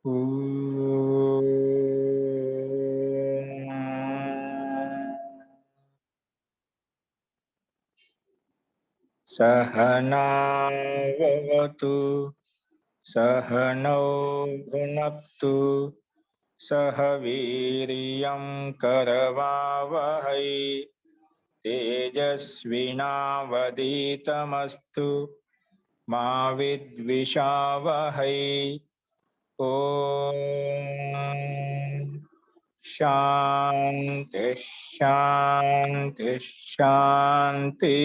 सहनावतु सहनौ भुनक्तु सह वीर्यं करवावहै तेजस्विनावधीतमस्तु मा विद्विषावहै। ओम शांति शांति शांति।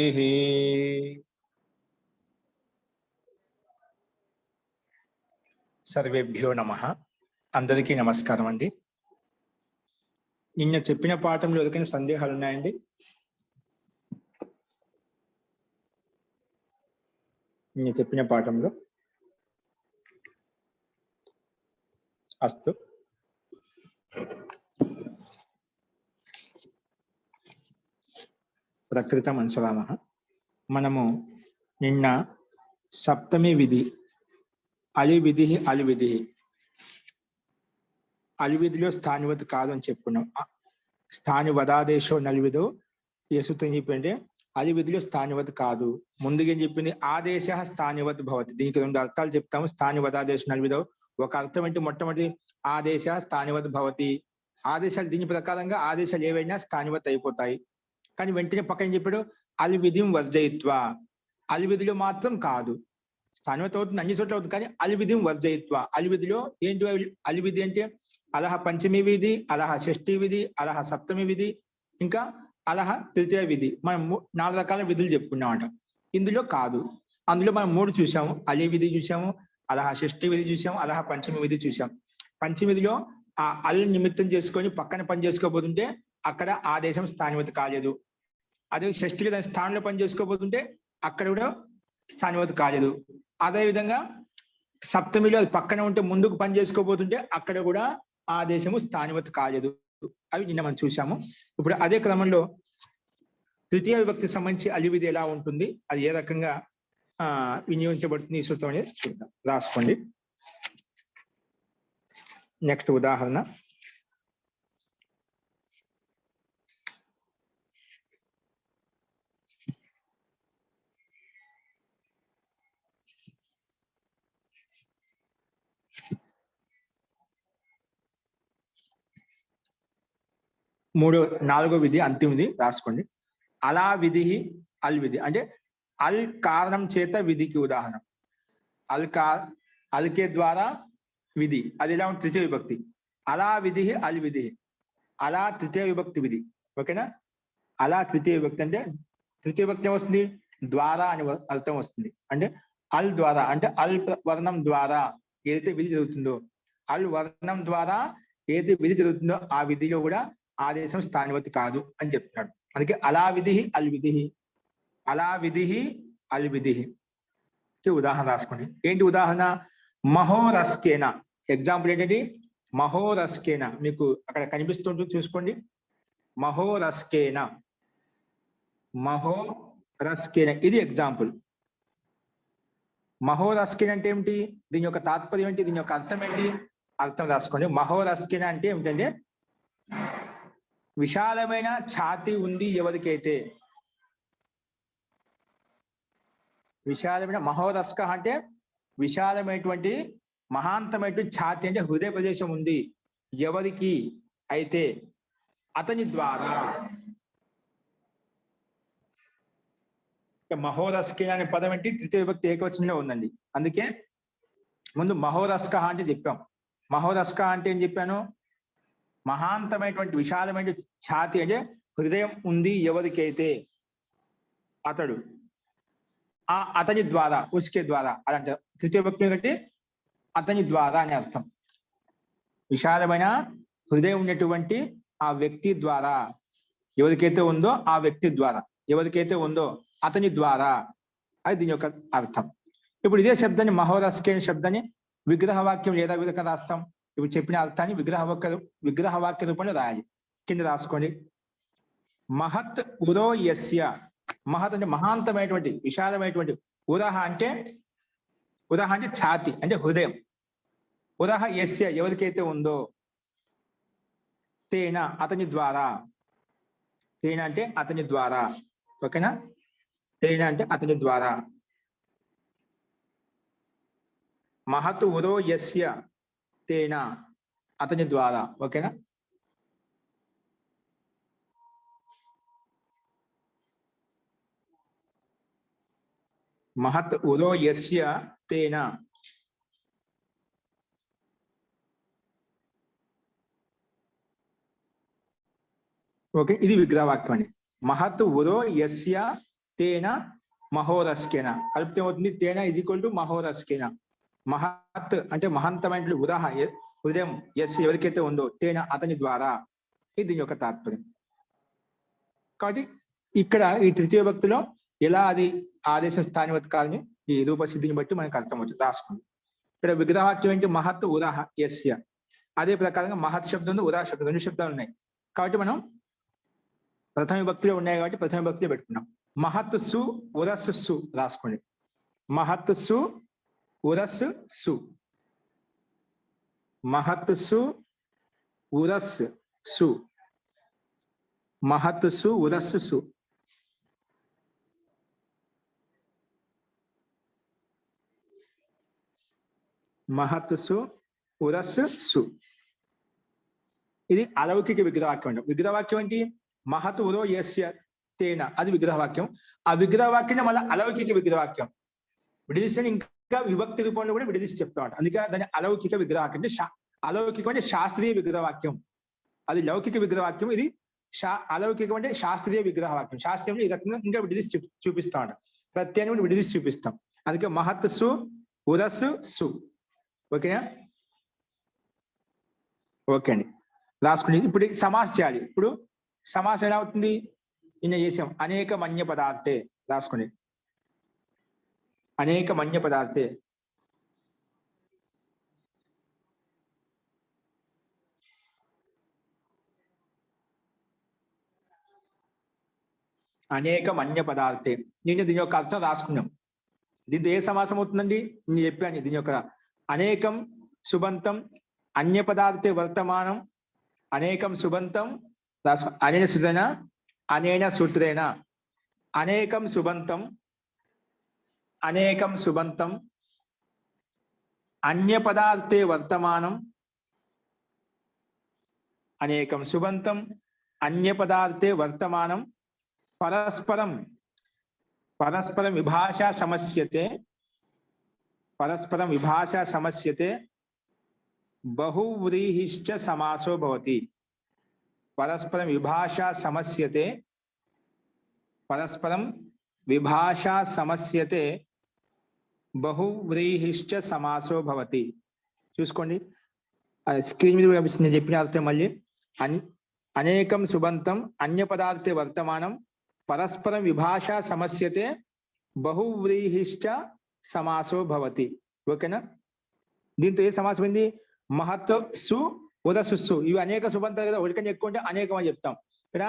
సర్వేభ్యో నమః. అందరికీ నమస్కారం అండి. నిన్న చెప్పిన పాఠంలో ఎవరికైనా సందేహాలు ఉన్నాయండి? నిన్న చెప్పిన పాఠంలో అస్తు ప్రకృతం అనుసరామః. మనము నిన్న సప్తమి విధి అలివిధి అలివిధిలో స్థానివత్ కాదు అని చెప్పుకున్నాం. స్థానివదాదేశో నలివిధో యసుతం చెప్పింటే అలివిధిలో స్థానివత్ కాదు. ముందుగా ఏం చెప్పింది? ఆదేశ స్థానివత్ భవతి. దీనికి రెండు అర్థాలు చెప్తాము. స్థానివదాదేశ నలివిధో ఒక అర్థం ఏంటి? మొట్టమొదటి ఆదేశ స్థానివత్ భవతి. ఆదేశాలు దీని ప్రకారంగా ఆదేశాలు ఏవైనా స్థానివత్ అయిపోతాయి. కానీ వెంటనే పక్కన చెప్పాడు అలివిధిం వర్జయిత్వ. అలివిధిలో మాత్రం కాదు, స్థానివత్ అవుతుంది, అన్ని చోట్ల అవుతుంది, కానీ అలివిధిం వర్జయిత్వ. అలివిధిలో ఏంటి? అలివిధి అంటే అలహ పంచమి విధి, అలహ షష్ఠి విధి, అలహ సప్తమి విధి, ఇంకా అలహ తృతీయ విధి. మనం 4 రకాల విధులు చెప్పుకున్నామట. ఇందులో కాదు. అందులో మనం 3 చూసాము. అలి విధి చూసాము, అలహ షష్ఠి విధి చూసాము, అలహ పంచమి విధి చూసాం. పంచమిధిలో ఆ అల్ నిమిత్తం చేసుకొని పక్కన పని చేసుకోబోతుంటే అక్కడ ఆదేశం స్థానివత్ కాలేదు. అదే షష్ఠికి దాని స్థానంలో పని చేసుకోబోతుంటే అక్కడ కూడా స్థానివత్ కాలేదు. అదేవిధంగా సప్తమిలో అది పక్కన ఉంటే ముందుకు పని చేసుకోబోతుంటే అక్కడ కూడా ఆదేశము స్థానివత్ కాలేదు. అవి నిన్న మనం చూసాము. ఇప్పుడు అదే క్రమంలో తృతీయ విభక్తికి సంబంధించి అలివిధి ఎలా ఉంటుంది, అది ఏ రకంగా వినియోగించబడుతుంది ఈ సూత్రం అనేది చూద్దాం. రాసుకోండి. నెక్స్ట్ ఉదాహరణ. నాలుగో విధి అంతిమది రాసుకోండి. అలా విధి అల్ విధి అంటే అల్ కారణం చేత విధికి ఉదాహరణ. అల్కే ద్వారా విధి, అది ఎలా ఉంటుంది? తృతీయ విభక్తి. అలా విధి అల్ విధి. అలా తృతీయ విభక్తి విధి. ఓకేనా? అలా తృతీయ విభక్తి అంటే తృతీయ విభక్తి వస్తుంది ద్వారా అని అర్థం వస్తుంది. అంటే అల్ ద్వారా అంటే అల్ వర్ణం ద్వారా ఏదైతే విధి జరుగుతుందో, అల్ వర్ణం ద్వారా ఏదైతే విధి జరుగుతుందో ఆ విధిలో కూడా ఆదేశం స్థానివత్ కాదు అని చెప్తున్నాడు. అందుకే అలా విధి అల్ విధి, అలా విధి అల్ విధి. ఉదాహరణ రాసుకోండి. ఏంటి ఉదాహరణ? మహోరస్కేన. ఎగ్జాంపుల్ ఏంటంటే మహోరస్కేన. మీకు అక్కడ కనిపిస్తుంటుంది, చూసుకోండి. మహోరస్కేన, మహోరస్కేన, ఇది ఎగ్జాంపుల్. మహోరస్కేన అంటే ఏమిటి? దీని యొక్క తాత్పర్యం ఏంటి? దీని యొక్క అర్థం ఏంటి? అర్థం రాసుకోండి. మహోరస్కేన అంటే ఏమిటంటే విశాలమైన ఛాతి ఉంది ఎవరికైతే. విశాలమైన మహోరస్క అంటే విశాలమైనటువంటి మహాంతమైనటువంటి ఛాతి అంటే హృదయ ప్రదేశం ఉంది ఎవరికి అయితే అతని ద్వారా. మహోరస్క అనే పదం ఏంటి? తృతీయ విభక్తి ఏకవచనంలో ఉందండి. అందుకే ముందు మహోరస్క అంటే చెప్పాం. మహోరస్క అంటే ఏం చెప్పాను? మహాంతమైనటువంటి విశాలమైన ఛాతి అంటే హృదయం ఉంది ఎవరికైతే అతడు, అతని ద్వారా, ఉస్కే ద్వారా అదంటే తృతీయ భక్తి కంటే అతని ద్వారా అని అర్థం. విశాలమైన హృదయం ఉన్నటువంటి ఆ వ్యక్తి ద్వారా, ఎవరికైతే ఉందో ఆ వ్యక్తి ద్వారా, ఎవరికైతే ఉందో అతని ద్వారా, అది దీని యొక్క అర్థం. ఇప్పుడు ఇదే శబ్దాన్ని మహోరస్కే శబ్దాన్ని విగ్రహవాక్యం లేదా విధంగా రాస్తాం. ఇప్పుడు చెప్పిన అర్థాన్ని విగ్రహవాక్య రూపంలో రాయాలి. కింద రాసుకోండి. మహత్ ఉరో యస్య. మహత్ అంటే మహాంతమైనటువంటి విశాలమైనటువంటి. ఉరహ అంటే ఛాతి అంటే హృదయం. ఉదహ యస్య ఎవరికైతే ఉందో, తేన అతని ద్వారా, తేన అంటే అతని ద్వారా, ఓకేనా, తేన అంటే అతని ద్వారా, మహత్ ఉదో యస్య తేన అతని ద్వారా, ఓకేనా. మహత్ ఉదో యస్య తేన, ఓకే, ఇది విగ్రహవాక్యం అండి. మహత్ ఉదో యస్య తేన మహోరస్కేన కలిపితే అవుతుంది తేన ఈజ్ ఈక్వల్ టు మహోరస్కేన. మహత్ అంటే మహంతమైన ఉదాహ ఉదయం ఎస్ ఎవరికైతే ఉందో తేన అతని ద్వారా, ఇది దీని యొక్క తాత్పర్యం. కాబట్టి ఇక్కడ ఈ తృతీయ భక్తిలో ఎలా అది ఆదేశం స్థానివత్ కాదని ఈ రూపసిద్ధిని బట్టి మనకు అర్థమవుతుంది. రాసుకుంది. ఇక్కడ విగ్రహవాక్యం ఏంటి? మహత్ ఉదాహ యస్య. అదే ప్రకారంగా మహత్ శబ్దం ఉంది, ఉదాహ శబ్దం, రెండు శబ్దాలు ఉన్నాయి. కాబట్టి మనం ప్రథమ విభక్తిలో ఉన్నాయి కాబట్టి ప్రథమ విభక్తిలో పెట్టుకున్నాం. మహత్ సు ఉరస్సు సు రాసుకోండి. మహత్ సు ఉరస్సు సు, మహత్ సు ఉరస్ సు, మహత్ సు ఉరస్సు సు. మహత్ సు ఉరస్సు సు. ఇది అలౌకిక విగ్రహవాక్యం అండి. విగ్రహవాక్యం ఏంటి? మహత్ ఉరో యస్య తేన, అది విగ్రహవాక్యం. ఆ విగ్రహవాక్యం మళ్ళీ అలౌకిక విగ్రహవాక్యం విడదీసి ఇంకా విభక్తి రూపంలో కూడా విడదీసి చెప్తామంట. అందుకే దాన్ని అలౌకిక విగ్రహవాక్యం అంటే అలౌకికం అంటే శాస్త్రీయ విగ్రహవాక్యం. అది లౌకిక విగ్రహవాక్యం, ఇది అలౌకికం అంటే శాస్త్రీయ విగ్రహవాక్యం. శాస్త్రీయంలో ఈ రకంగా ఇంకా విడదీసి చూపిస్తామంట. ప్రత్యేకం కూడా విడదీసి చూపిస్తాం. అందుకే మహత్ సు ఉరస్సు సు. ఓకేనా? ఓకే అండి, రాసుకుని ఇప్పుడు సమాసం చేయాలి. ఇప్పుడు సమాసం ఎలా అవుతుంది? నిన్న చేసాం. అనేక మన్య పదార్థే రాసుకోండి. అనేక మన్య పదార్థే. అనేక మన్య పదార్థే. నేను దీని యొక్క అర్థం రాసుకున్నాం. దీంతో ఏ సమాసం అవుతుందండి? నేను చెప్పాను దీని యొక్క అనేకం సుబంతం అన్య పదార్థే వర్తమానం. అనేకం సుబంతం రాసుకో. అనేన సుధన అనేన సూత్రేణ. అనేకం సుబంతం, అనేకం సుబంతం అన్య పదార్థే వర్తమానం. అనేకం సుబంతం అన్య పదార్థే వర్తమానం పరస్పరం, పరస్పరం విభాషా సమస్యతే, పరస్పరం విభాషా సమస్యతే బహువ్రీహిశ్చ సమాసో భవతి. పరస్పరం విభాషా సమస్యతే, పరస్పరం విభాషా సమస్యతే బహువ్రీహిశ్చ సమాసో భవతి. చూసుకోండి స్క్రీన్ మీద నేను చెప్పిన అర్థం మళ్ళీ. అనేకం సుబంతం అన్య పదార్థే వర్తమానం పరస్పరం విభాషా సమస్యతే బహువ్రీహిశ్చ సమాసో భవతి. ఓకేనా? దీంతో ఏ సమాసం ఏంది? మహత్ సు ఉదస్సు. ఇవి అనేక సుబంతాలు కదా, ఒకటికన్నా ఎక్కువ ఉంటే అనేకం అని చెప్తాం. ఇక్కడ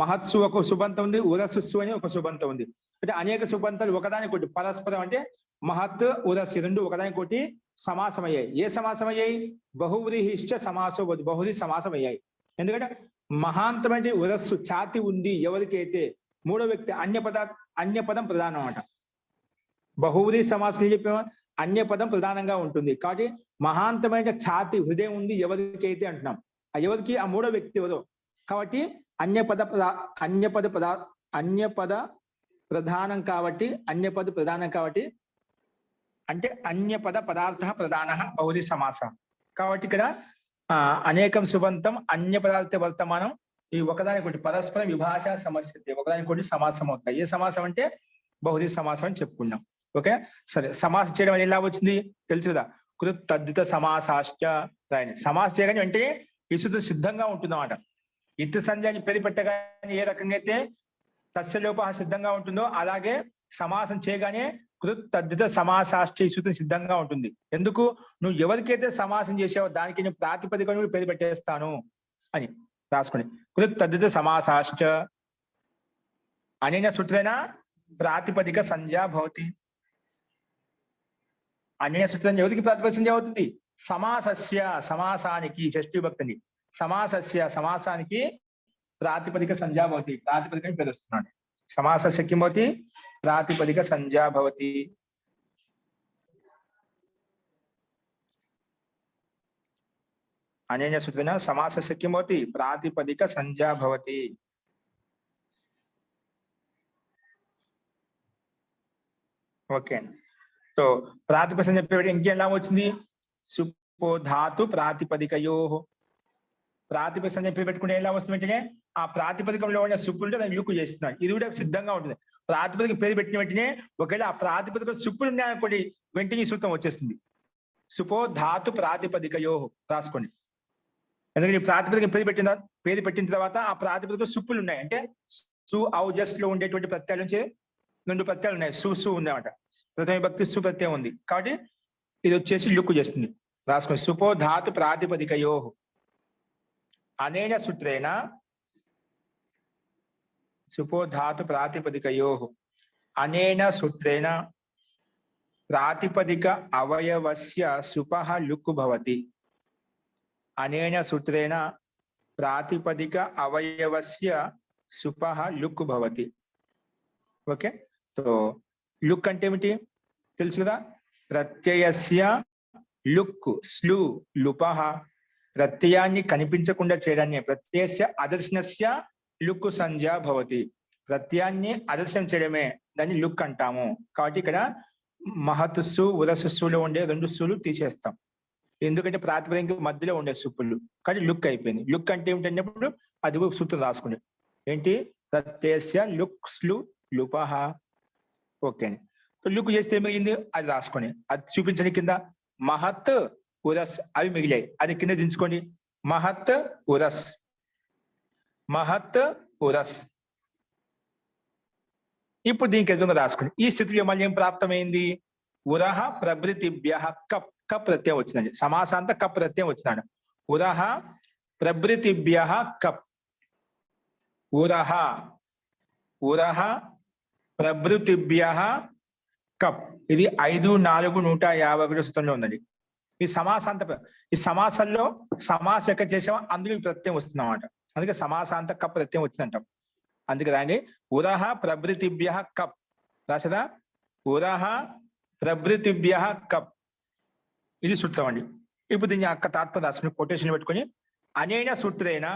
మహత్సు ఒక సుబంతం ఉంది, ఉదస్సు అని ఒక సుబంతం ఉంది. అంటే అనేక సుబంతాలు ఒకదానికొకటి పరస్పరం అంటే మహత్ ఉదస్సు రెండు ఒకదానికొకటి సమాసం అయ్యాయి. ఏ సమాసం అయ్యాయి? బహువ్రీహిశ్చ సమాసో భవతి. బహువ్రీహి సమాసం అయ్యాయి. ఎందుకంటే మహాంతమైన ఉదస్సు ఛాతి ఉంది ఎవరికైతే, మూడో వ్యక్తి అన్య పదం ప్రధానం అన్నమాట. బహువ్రీహి సమాసం చెప్పామా? అన్య పదం ప్రధానంగా ఉంటుంది. కాబట్టి మహాంతమైన ఛాతి హృదయం ఉంది ఎవరికైతే అంటున్నాం. ఆ ఎవరికి? ఆ మూడో వ్యక్తి ఎవరో. కాబట్టి అన్య పద ప్రధానం కాబట్టి, అన్య పద ప్రధానం కాబట్టి అంటే అన్య పద పదార్థ ప్రధాన బహువ్రీహి సమాసం. కాబట్టి ఇక్కడ అనేకం సుబంతం అన్య పదార్థ వర్తమానం ఈ ఒకదానికొకటి పరస్పరం విభాషా సమస్యతే, ఒకదానికొకటి సమాసం అవుతాయి. ఏ సమాసం అంటే బహువ్రీహి సమాసం అని చెప్పుకున్నాం. ఓకే, సరే. సమాసం చేయడం ఎలా వచ్చింది తెలుసు కదా. కృత్ తద్ధిత సమాసాశ్చ రాయని. సమాసం చేయగానే వెంటనే విశుద్ధ సిద్ధంగా ఉంటుంది అన్నమాట. ఇత్ సంధ్యాన్ని పేరు పెట్టగానే ఏ రకంగా అయితే తస్యలోప సిద్ధంగా ఉంటుందో అలాగే సమాసం చేయగానే కృత్ తద్ధిత సమాసాశ్చ విశుద్ధం సిద్ధంగా ఉంటుంది. ఎందుకు? నువ్వు ఎవరికైతే సమాసం చేసావో దానికి నేను ప్రాతిపదికను పేరు పెట్టేస్తాను అని రాసుకోండి. కృత్ తద్ధిత సమాసాశ్చ అనేన సూత్రేణ ప్రాతిపదిక సంజ్ఞా భవతి. అనేన సూత్రం ఎవరికి ప్రాతిపదిక సంజ్ఞ అవుతుంది? సమాసస్య సమాసానికి షష్ఠీ భక్తిని సమాసస్య సమాసానికి ప్రాతిపదిక సంజ్ఞా భవతి ప్రాతిపదికని పిలుస్తున్నాడు సమాసస్య కిం భవతి ప్రాతిపదిక సంజ్ఞా భవతి అనేన సూత్రేణ సమాసస్య కిం భవతి ప్రాతిపదిక సంజ్ఞా భవతి ఓకే సో ప్రాతిపదిక సంజ్ఞ చెప్పేది ఇంకేం లాభం వచ్చింది సుపో ధాతు ప్రాతిపదికయో ప్రాతిపదిక సంజ్ఞ పెట్టుకుంటే ఎలా వస్తుంది వెంటనే ఆ ప్రాతిపదికంలో ఉన్న సుప్పులు దాన్ని లుక్కు చేస్తున్నాడు ఇది కూడా సిద్ధంగా ఉంటుంది ప్రాతిపదిక పేరు పెట్టిన వెంటనే ఒకవేళ ఆ ప్రాతిపదిక సుప్పులు ఉన్నాయనుకోండి వెంటనే సూత్రం వచ్చేస్తుంది సుపో ధాతు ప్రాతిపదికయో రాసుకోండి ఎందుకంటే ఈ ప్రాతిపదిక పేరు పెట్టిన తర్వాత ఆ ప్రాతిపదిక సుప్పులు ఉన్నాయి అంటే సు ఔజస్ లో ఉండేటువంటి ప్రత్యయాల నుంచి 2 ప్రత్యయాలు ఉన్నాయి సు ఉందన్నమాట ప్రథమ విభక్తి సు ప్రత్యయం ఉంది కాబట్టి ఇది వచ్చేసి లుక్కు చేస్తుంది రాసుకోండి సుపో ధాతు ప్రాతిపదికయో అనేన సూత్రేణ సుపో ధాతు ప్రాతిపదికయో అనేన సూత్రేణ ప్రాతిపదిక అవయవస్య సుపః లుక్కు భవతి అనేన సూత్రేణ ప్రాతిపదిక అవయవస్య సుపః లుక్కు భవతి ఓకే సో లుక్ అంటే ఏమిటి తెలుసు కదా ప్రత్యయస్య లుక్ స్లు లుపః ప్రత్యయాన్ని కనిపించకుండా చేయడాన్ని ప్రత్యయస్య అదర్శనస్య లుక్ సంజ్ఞా భవతి ప్రత్యయాన్ని అదర్శనం చేయడమే దాన్ని లుక్ అంటాము కాబట్టి ఇక్కడ మహత్సు ఉదస్సులో ఉండే 2 సులు తీసేస్తాం ఎందుకంటే ప్రాతిపదిక మధ్యలో ఉండే సుప్పులు కానీ లుక్ అయిపోయింది లుక్ అంటే ఏమిటన్నప్పుడు అది సూత్రం రాసుకునే ఏంటి ప్రత్యయస్య లుక్ స్లు లుపః ఓకే లుక్ చేస్తే ఏమైంది అది రాసుకొని అది చూపించండి కింద మహత్ ఉరస్ అవి మిగిలాయి అది కింద దించుకోండి మహత్ ఉరస్ మహత్ ఉరస్ ఇప్పుడు దీనికి ఎదురుగా రాసుకోండి ఈ స్థితిలో మళ్ళీ ఏం ప్రాప్తమైంది ఉరహ ప్రభృతిభ్య కప్ కప్ ప్రత్యయం వచ్చిందండి సమాసాంత కప్ ప్రత్యయం వచ్చినాడు ఉరహ ప్రభృతిభ్య కప్ ఉరహ ఉరహ ప్రభృతిభ్య కప్ ఇది 5-4-151 సూత్రంలో ఉందండి ఈ సమాసాంత ఈ సమాసంలో సమాసం ఎక్కడ చేసామో అందులో ప్రత్యయం వస్తుంది అన్నమాట అందుకే సమాసాంత కప్ ప్రత్యయం వచ్చిందంటాం అందుకే రాండి ఉరహ ప్రభృతిభ్య కప్ రాసదా ఉరహ ప్రభృతిభ్య కప్ ఇది సూత్రం అండి ఇప్పుడు దీన్ని అక్క తాత్పర్యం రాసుకుని కొటేషన్ పెట్టుకొని అనేన సూత్రేణ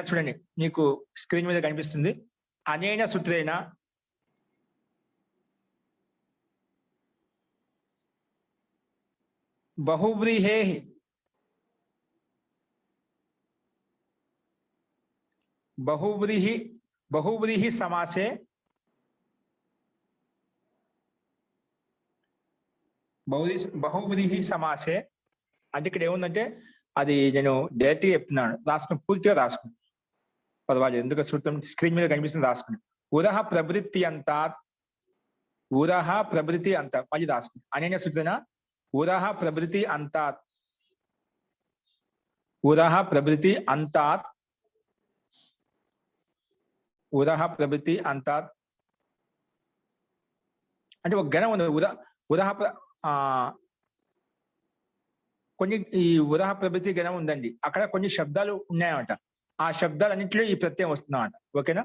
చూడండి మీకు స్క్రీన్ మీద కనిపిస్తుంది అనేన సూత్రేణ బహువ్రీహి సమాసే బహువ్రీహి సమాసే అంటే ఇక్కడ ఏముందంటే అది నేను డైరెక్ట్గా చెప్తున్నాను రాసుకుని పూర్తిగా రాసుకుని పర్వాలేదు ఎందుకు సూత్రం స్క్రీన్ మీద కనిపిస్తుంది రాసుకుని ఉరహ ప్రభృతి అంతాత్ మళ్ళీ రాసుకుని అనేన సూత్రన ఉరహ ప్రభృతి అంతాత్ ఉరహ ప్రభృతి అంతాత్ అంటే ఒక గణం ఉంది ఉరహ కొన్ని ఈ ఉరహ ప్రభృతి గణం ఉందండి అక్కడ కొన్ని శబ్దాలు ఉన్నాయన్నమాట ఆ శబ్దాలన్నింటిలో ఈ ప్రత్యయం వస్తుందన్నమాట ఓకేనా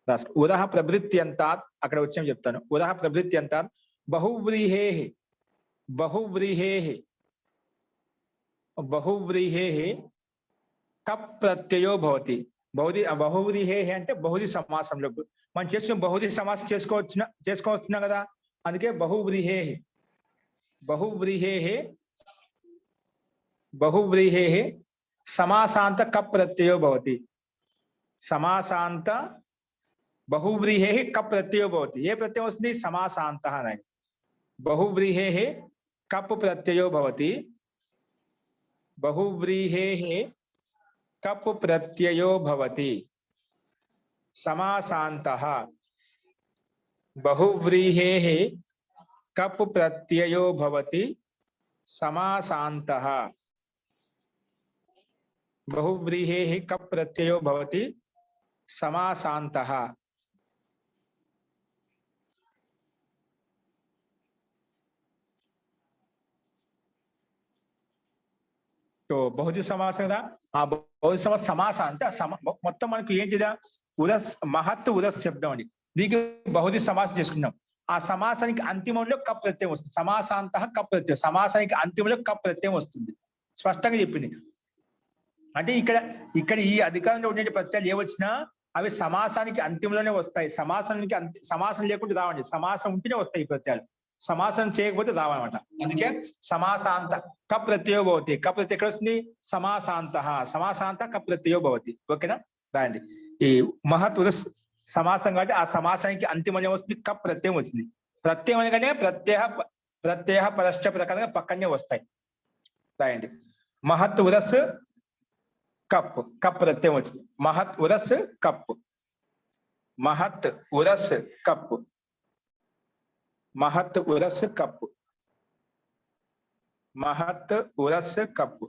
రాసుకో ఉరహ ప్రభృతి అంతాత్ అక్కడ వచ్చాము చెప్తాను ఉరహ ప్రభృతి అంతాత్ బహువ్రీహే కప్ ప్రత్యయో భవతి బహువ్రీహే అంటే బహుది సమాసంలో మనం చేసుకుని బహుది సమాసం చేసుకోవచ్చున్నాం కదా అందుకే బహువ్రీహే సమాసాంత కప్ ప్రత్యయో భవతి సమాసాంత బహువ్రీహే కప్ ప్రత్యయో భవతి ఏ ప్రత్యయం వస్తుంది సమాసాంత అని బహువ్రీహే కప్ ప్రత్యయో భవతి బహువ్రీహే కప్ ప్రత్యయో భవతి సమాసాంతః బహువ్రీహే కప్ ప్రత్యయో భవతి సమాసాంతః బహువ్రీహే కప్ ప్రత్యయో భవతి సమాసాంతః బహుళ సమాసం కదా. ఆ బహుళ సమాస అంటే మొత్తం మనకు ఏంటిదా ఉదస్ మహత్ ఉదస్ శబ్దం అండి. దీనికి బహుళ సమాసం చేసుకున్నాం. ఆ సమాసానికి అంతిమంలో కప్ ప్రత్యయం వస్తుంది. సమాసాంత కప్ ప్రత్యయం, సమాసానికి అంతిమంలో కప్ ప్రత్యయం వస్తుంది. స్పష్టంగా చెప్పింది. అంటే ఇక్కడ ఈ అధికారంలో ఉండే ప్రత్యయాలు ఏవచ్చినా అవి సమాసానికి అంతిమంలోనే వస్తాయి. సమాసం లేకుండా రావండి. సమాసం ఉంటేనే వస్తాయి ఈ ప్రత్యయాలు. సమాసం చేయకపోతే రావన్నమాట. అందుకే సమాసాంత కప్ ప్రత్యయో భవతి. కప్ ప్రత్యయం ఎక్కడ వస్తుంది? సమాసాంత కప్ ప్రత్యయో భవతి. ఓకేనా? రాయండి. ఈ మహత్ ఉదస్ సమాసం కాబట్టి ఆ సమాసానికి అంతిమం వస్తుంది, కప్ ప్రత్యయం వచ్చింది. ప్రత్యయం అనగానే ప్రత్యయ పరశ్చ ప్రకారంగా పక్కనే వస్తాయి. రాయండి. మహత్ ఉదస్ కప్, కప్ ప్రత్యయం వచ్చింది. మహత్ ఉదస్ కప్, మహత్ ఉదస్ కప్, మహత్ ఉదస్ కప్, మహత్ ఉదస్ కప్,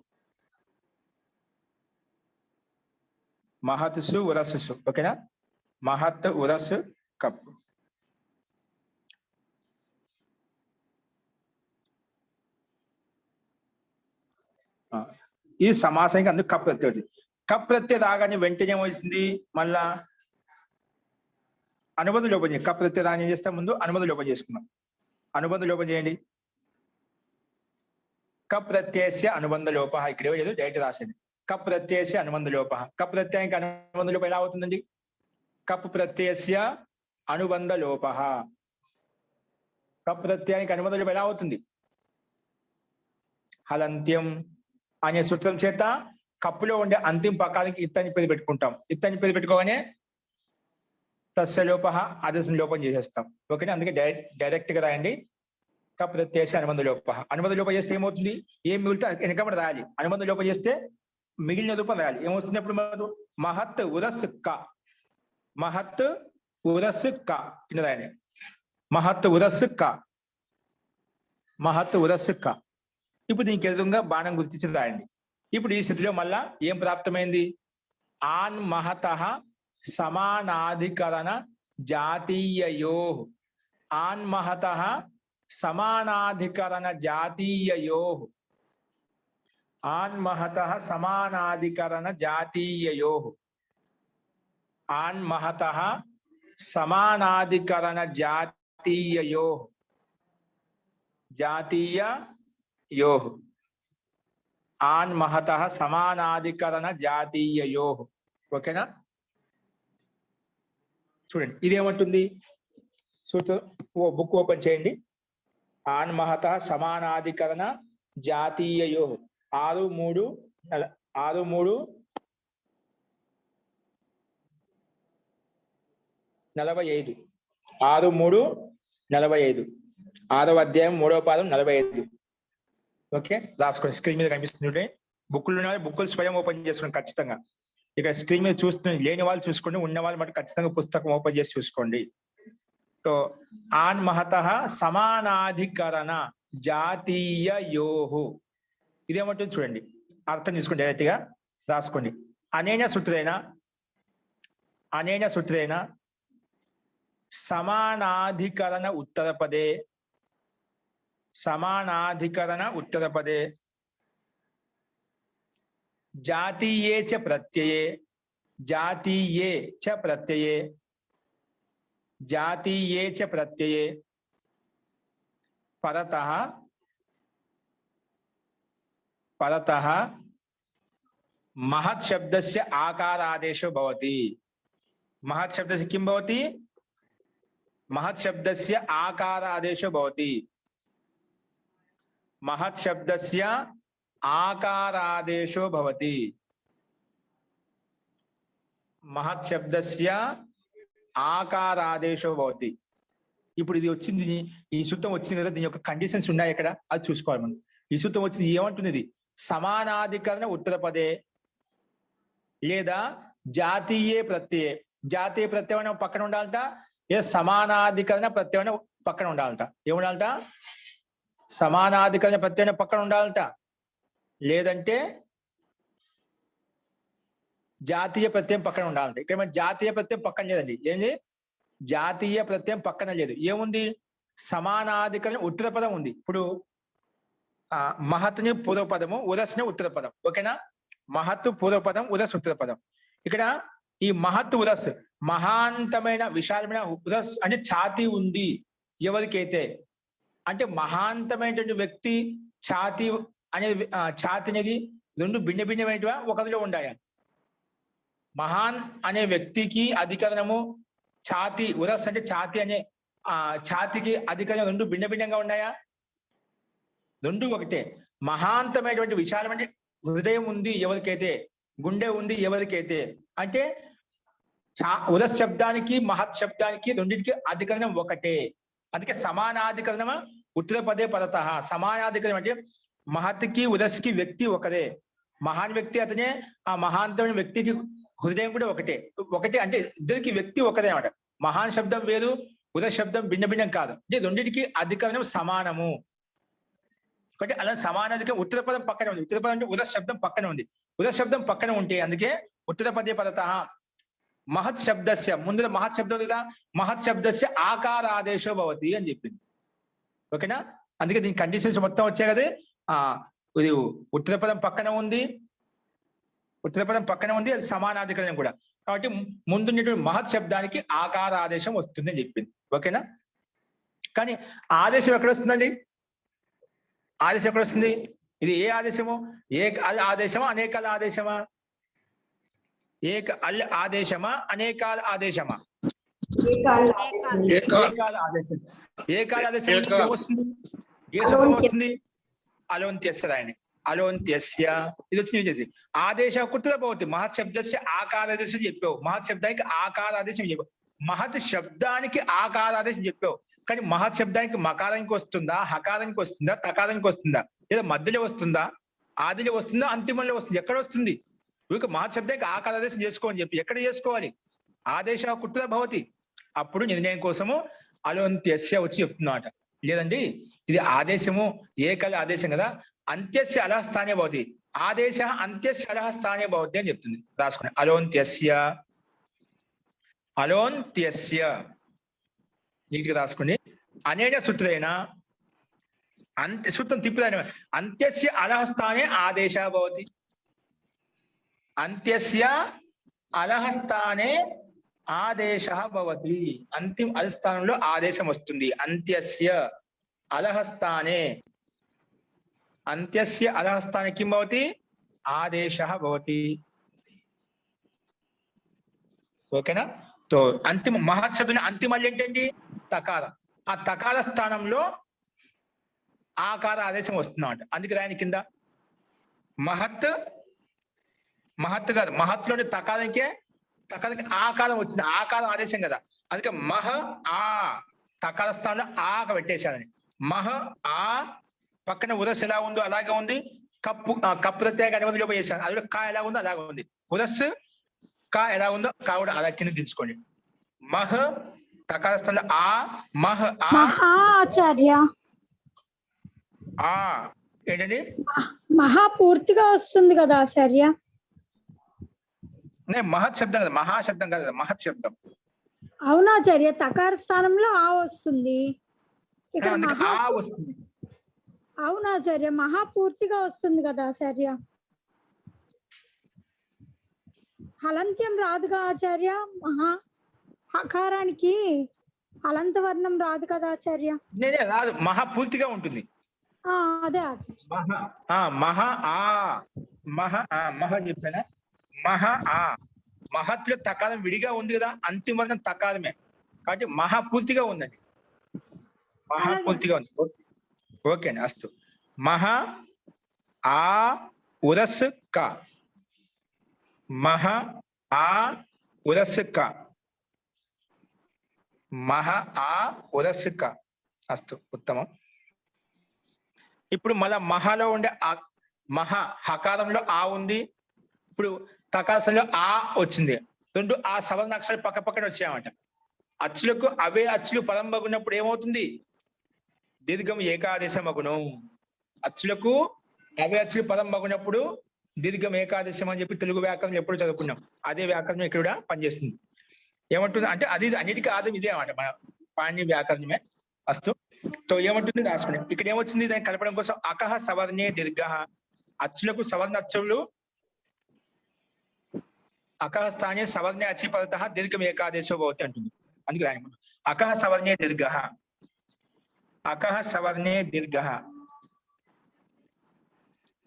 మహత్సు ఉరస్సు. ఓకేనా? మహత్ ఉరస్ కప్. ఈ సమాసానికి అందుకు కప్ ప్రత్యయం వచ్చింది. కప్ ప్రత్యయం రాగానే వెంటనే ఏమొచ్చింది? మళ్ళా అనుబంధ లోపం చేయండి. కప్ ప్రత్యయం రాగానే ఏం చేస్తాం? ముందు అనుబంధ లోపం చేసుకున్నాం. అనుబంధ లోపం చేయండి. కప్ ప్రత్యయస్య అనుబంధ లోప. ఇక్కడ ఏదో డైరెక్ట్ రాసేది. కప్ ప్రత్యయస్య అనుబంధ లోప. కప్ ప్రత్యయానికి అనుబంధ లోపం ఎలా అవుతుందండి? కప్ ప్రత్యయస్య అనుబంధ లోప. కప్ ప్రత్యయానికి అనుబంధ లోపం ఎలా అవుతుంది? హలంత్యం అనే సూత్రం చేత కప్పులో ఉండే అంతిమ పకాలకి ఇత్తని పేరు పెట్టుకుంటాం. ఇత్తని పేరు పెట్టుకోగానే తస్య లోప అదర్శన లోపం చేసేస్తాం. ఓకేనా? అందుకే డైరెక్ట్ గా రాయండి. కప్ ప్రత్యయస్య అనుబంధ లోప. అనుబంధ లోపం చేస్తే ఏమవుతుంది? ఏం మిగులుతా వెనకబడి రాయాలి. అనుబంధ లోపం చేస్తే మిగిలిన రూపం రాయాలి. ఏమొస్తుంది అప్పుడు? మహత్ ఉరస్ క, మహత్ ఉరస్ క కింద రాయండి. మహత్ ఉరస్ క, మహత్ ఉరస్ క. ఇప్పుడు దీనికి ఎదురుగా బాణం గుర్తించి రాయండి. ఇప్పుడు ఈ స్థితిలో మళ్ళా ఏం ప్రాప్తమైంది? ఆన్ మహత సమానాధికరణ జాతీయయో. ఆన్ మహత సమానాధికరణ జాతీయయో. ఆన్ మహత సమానాధికరణ జాతీయయో. ఆన్ మహత సమానాధికరణ జాతీయయో. జాతీయయో. ఆన్ మహత సమానాధికరణ జాతీయయో. ఓకేనా? చూడండి ఇదేమంటుంది? సూత్రం బుక్ ఓపెన్ చేయండి. ఆన్ మహత సమానాధికరణ జాతీయయో. 6-3-45. 6-3-45. 6వ అధ్యాయం 3వ పాదం 45. ఓకే, రాసుకోండి. స్క్రీన్ మీద కనిపిస్తుంది. బుక్లు ఉన్న బుక్కులు స్వయం ఓపెన్ చేసుకోండి ఖచ్చితంగా. ఇక్కడ స్క్రీన్ మీద చూస్తుంది. లేని వాళ్ళు చూసుకోండి, ఉన్న వాళ్ళు మటు ఖచ్చితంగా పుస్తకం ఓపెన్ చేసి చూసుకోండి. సో ఆన్ మహత సమానాధికరణ జాతీయయోహు. ఇదేమంటుంది చూడండి, అర్థం చేసుకోండి. డైరెక్ట్ గా రాసుకోండి. అనేన సూత్రేణ సమానాధికరణ ఉత్తరపదే. సమానాధికరణ ఉత్తరపదే జాతీయే చ ప్రత్యయే. జాతీయే చ ప్రత్యయే. జాతీయే చ ప్రత్యయే పరతః महत् शब्दस्य आकारादेशो भवति. महत् शब्दस्य किं भवति? महत् शब्दस्य आकारादेशो भवति. महत् शब्दस्य आकारादेशो भवति. महत् शब्दस्य ఆకారాదేశో భవతి. ఇప్పుడు ఇది వచ్చింది, ఈ సూత్రం వచ్చింది కదా, దీని యొక్క కండిషన్స్ ఉన్నాయి ఇక్కడ, అది చూసుకోవాలి మనం. ఈ సూత్రం వచ్చింది ఏమంటుంది? ఇది సమానాధికరణ ఉత్తరపదే లేదా జాతీయ ప్రత్యయ. జాతీయ ప్రత్యయం పక్కన ఉండాలంట, లేదా సమానాధికరణ ప్రత్యయం పక్కన ఉండాలంట. ఏముండాలంట? సమానాధికరణ ప్రత్యయం పక్కన ఉండాలంట, లేదంటే జాతీయ ప్రత్యయం పక్కన ఉండాలంటే. ఇక్కడ జాతీయ ప్రత్యయం పక్కన లేదండి. ఏంది? జాతీయ ప్రత్యయం పక్కన లేదు. ఏముంది? సమానాధికరణ ఉత్తర పదం ఉంది. ఇప్పుడు మహత్ని పూర్వపదము, ఉరస్ని ఉత్తర పదం. ఓకేనా? మహత్తు పూర్వపదం, ఉరస్ ఉత్తర పదం. ఇక్కడ ఈ మహత్తు ఉరస్, మహాంతమైన విశాలమైన ఉరస్ అంటే ఛాతీ ఉంది ఎవరికైతే. అంటే మహాంతమైనటువంటి వ్యక్తి ఛాతీ అనేది, ఛాతి అనేది రెండు భిన్న భిన్నమైనవా, ఒకరిలో ఉండాయా? మహాన్ అనే వ్యక్తికి అధికరణము ఛాతి, ఉరస్ అంటే ఛాతి అనే ఛాతికి అధికరణం రెండు భిన్న భిన్నంగా ఉన్నాయా? రెండు ఒకటే. మహాంతమైనటువంటి విశాలమైన హృదయం ఉంది ఎవరికైతే, గుండె ఉంది ఎవరికైతే, అంటే ఉరస్ శబ్దానికి మహత్ శబ్దానికి రెండింటికి అధికరణం ఒకటే. అందుకే సమానాధికరణం ఉత్తర పదే పదత. సమానాధికరణం అంటే మహత్కి ఉరస్కి వ్యక్తి ఒకరే. మహాన్ వ్యక్తి అతనే, ఆ మహాంతమైన వ్యక్తికి హృదయం కూడా ఒకటే. ఒకటే అంటే ఇద్దరికి వ్యక్తి ఒకరే అన్నమాట. మహాన్ శబ్దం వేరు, ఉరస్ శబ్దం భిన్న భిన్నం కాదు. అంటే రెండింటికి అధికరణం సమానము. కాబట్టి అలా సమానాధికం ఉత్తర పదం పక్కనే ఉంది. ఉత్తర పదం అంటే ఉరస్ శబ్దం పక్కన ఉంది. ఉరస్ శబ్దం పక్కన ఉంటే అందుకే ఉత్తర పదే పదత. మహత్ శబ్దస్య ముందు మహత్ శబ్దం కదా, మహత్ శబ్దస్య ఆకార ఆదేశో భవతి అని చెప్పింది. ఓకేనా? అందుకే దీని కండిషన్స్ మొత్తం వచ్చాయి కదా. ఇది ఉత్తర పదం పక్కన ఉంది, ఉత్తర పదం పక్కన ఉంది, అది సమానాధికరణం కూడా. కాబట్టి ముందున్నటువంటి మహత్ శబ్దానికి ఆకార ఆదేశం వస్తుంది అని చెప్పింది. ఓకేనా? కానీ ఆదేశం ఎక్కడ వస్తుందండి? ఆదేశం ఎక్కడ వస్తుంది? ఇది ఏ ఆదేశము? ఏక అల్ ఆదేశమా, అనేకాల ఆదేశమా? ఏక అల్ ఆదేశమా, అనేకాల ఆదేశమా? ఏకాల ఆదేశం. ఏకాల ఆదేశం వస్తుంది, ఏ శబ్దం వస్తుంది? అలోంత్యస్య రాయని. అలోంత్యస్య ఇది వచ్చి ఆదేశ కుట్ర భవతి. మహత్ శబ్దస్య ఆకారాదేశం చెప్పావు, మహత్ శబ్దానికి ఆకారాదేశం చెప్పావు, మహత్ శబ్దానికి ఆకారాదేశం చెప్పావు. కానీ మహత్ శబ్దానికి మకారానికి వస్తుందా, హకారానికి వస్తుందా, తకారానికి వస్తుందా, లేదా మధ్యలో వస్తుందా, ఆదిలో వస్తుందా, అంతిమంలో వస్తుంది? ఎక్కడ వస్తుంది? ఇక మహత్ శబ్దానికి ఆకారాదేశం చేసుకోమని చెప్పి ఎక్కడ చేసుకోవాలి? ఆదేశ కుట్ర భవతి. అప్పుడు నిర్ణయం కోసము అలోంత్యస్య వచ్చి చెప్తున్నమాట. లేదండి ఇది ఆదేశము ఏకల ఆదేశం కదా, అంత్యస్య అలహస్థానే భవతి. ఆదేశ అంత్యస్య అలహస్థానే భవతి అని చెప్తుంది. రాసుకుని అలోంత్యస్య, అలోంత్యస్య నీటిగా రాసుకుని అనేక సూత్రైన అంత్య సూత్రం తిప్పుదాని అంత్యస్య అలహస్థానే ఆదేశ భవతి. అంత్యస్య అలహస్థానే ఆదేశ భవతి. అంతిమ అలస్థానంలో ఆదేశం వస్తుంది. అంత్యస్య అలహస్థానే, అంత్యస్య అలహస్థానే కిం భవతి? ఆదేశ భవతి. ఓకేనా? తో అంతిమ మహత్ శబ్దం అంతిమ ఏంటండి? తకార. ఆ తకార స్థానంలో ఆకార ఆదేశం వస్తుందన్నమాట. అందుకే రాయని కింద మహత్, మహత్ కాదు, మహత్లోని తకారానికి ఆకారం వచ్చింది, ఆకారం ఆదేశం కదా. అందుకే మహ ఆ తకార స్థానంలో ఆక పెట్టేశాడని. మహ ఆ పక్కన ఉరస్ ఎలా ఉందో అలాగే ఉంది, కప్పు కప్పు ప్రత్యేక అనుమతిలో చేశాను. అది కా ఎలా ఉందో అలాగే ఉంది. ఉరస్ కా ఎలా ఉందో కా కూడా అలా కింద తీసుకోండి. మహ తకార స్థానంలో ఆ, మహ ఆచార్య ఆ ఏంటండి? మహా పూర్తిగా వస్తుంది కదా ఆచార్య? మహత్ శబ్దం కదా, మహాశబ్దం కదా, మహత్ శబ్దం. అవునాచార్య, తకార స్థానంలో ఆ వస్తుంది, ఇక్కడ ఆ వస్తుంది. అవునాచార్య, మహా పూర్తిగా వస్తుంది కదా ఆచార్య? హలంత్యం రాదుగా ఆచార్య? మహా హకారానికి హలంత వర్ణం రాదు కదా ఆచార్య? నేనే రాదు, మహా పూర్తిగా ఉంటుంది. అదే ఆచార్య. మహా ఆ మహ చెప్పానా? మహ ఆ మహత్లో తకారం విడిగా ఉంది కదా, అంతిమ వర్గం తకారమే. కాబట్టి మహా పూర్తిగా ఉందండి, మహా పూర్తిగా ఉంది. ఓకే అండి, అస్తు. మహ ఆ ఉరస్ క, మహ ఆ ఉరస్ క, మహ ఆ ఉరస్ క. అస్తు, ఉత్తమం. ఇప్పుడు మళ్ళా మహలో ఉండే మహ హకారంలో ఆ ఉంది, ఇప్పుడు తకాసంలో ఆ వచ్చింది. రెండు ఆ సవర్ణ అక్షరాలు పక్క పక్కన వచ్చాయన్నమాట. అచ్చులకు అవే అచ్చులు పదం బగున్నప్పుడు ఏమవుతుంది? దీర్ఘం ఏకాదేశం మగును. అచ్చులకు అవే అచ్చులు పదం బగున్నప్పుడు దీర్ఘం ఏకాదేశం అని చెప్పి తెలుగు వ్యాకరణం ఎప్పుడు చదువుకున్నాం. అదే వ్యాకరణం ఇక్కడ కూడా పనిచేస్తుంది. ఏమంటుంది అంటే అది అన్నిటికీ ఆదం ఇదే అన్నమాట, మన పాణిని వ్యాకరణమే. అస్తు. తో ఏమంటుంది రాసుకుని ఇక్కడ ఏమొచ్చింది దాన్ని కలపడం కోసం అకహ సవర్ణే దీర్ఘ అచ్చులకు సవర్ణ అచ్చులు అకహ స్థానే సవర్ణే అచి పదత దీర్ఘం ఏకాదేశో భవతి అంటుంది. అందుకే రాయము అకహ సవర్ణే దీర్ఘ అకహ సవర్ణే దీర్ఘ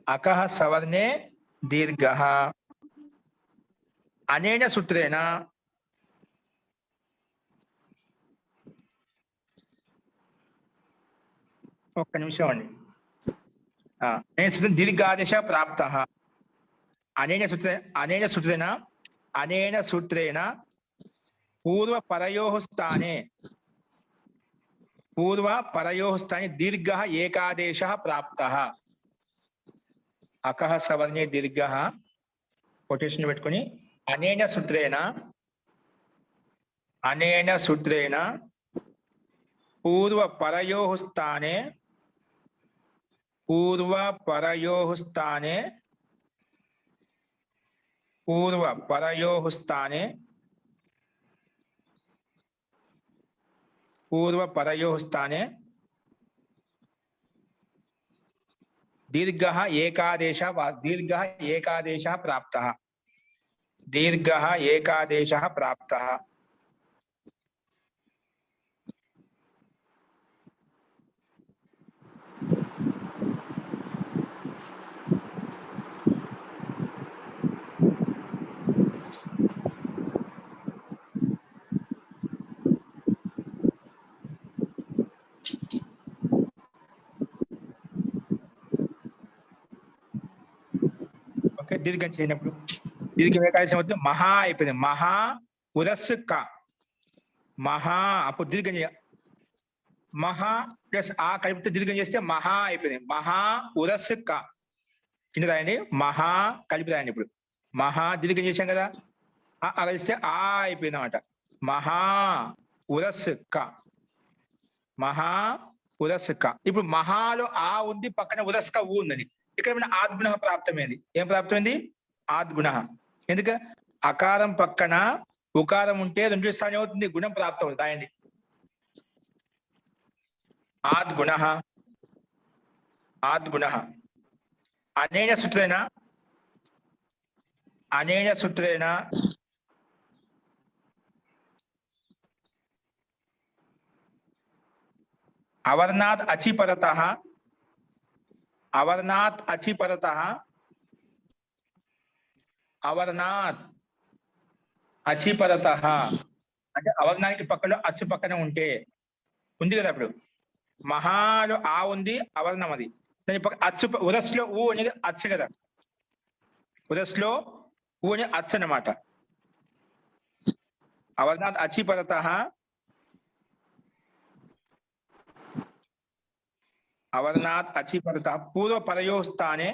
అకహ సవర్ణే దీర్ఘ అనేన సూత్రేణ ఒక్క నిమిషం అండి. దీర్ఘాదేశ ప్రాప్త అనేన సూత్రేణ పూర్వ పరయోః స్థానే దీర్ఘ ఏకాదేశ ప్రాప్త అకహ సవర్ణే దీర్ఘ కొటేషన్ పెట్టుకొని అనేన సూత్రేణ పూర్వ పరయోః స్థానే దీర్ఘ ఏకాదేశ ప్రాప్త దీర్ఘం చేయనప్పుడు దీర్ఘం ఏకాదశం అవుతుంది మహా అయిపోయింది. మహా ఉరస్సు క మహా అప్పుడు దీర్ఘం చేయ మహా ప్లస్ ఆ కలిపితే దీర్ఘం చేస్తే మహా అయిపోయింది. మహా ఉరస్సు క కింద రాయండి. మహా కలిపి రాయండి. ఇప్పుడు మహా దీర్ఘం చేశాం కదా కలిస్తే ఆ అయిపోయింది అన్నమాట. మహా ఉరస్సు క ఇప్పుడు మహాలో ఆ ఉంది పక్కన ఉరస్క ఊ ఉందని ఇక్కడ మన ఆద్గుణ ప్రాప్తమైంది. ఏం ప్రాప్తమైంది? ఆద్గుణ. ఎందుకు అకారం పక్కన ఉకారం ఉంటే రెండు స్థానం అవుతుంది గుణం ప్రాప్తం అవుతుంది. రాయండి ఆద్గుణ అనేన సూత్రేణ అవర్ణాత్ అచిపరత అంటే అవర్ణానికి పక్కలో అచ్చు పక్కన ఉంటే ఉంది కదా. అప్పుడు మహాలో ఆ ఉంది అవర్ణం అది దాని పక్క అచ్చు ఉరస్లో ఊ అనేది అచ్చు కదా. ఉరస్లో ఊ అనేది అచ్చు అన్నమాట. అవర్ణాత్ అచిపరత పూర్వ పరయోః స్థానే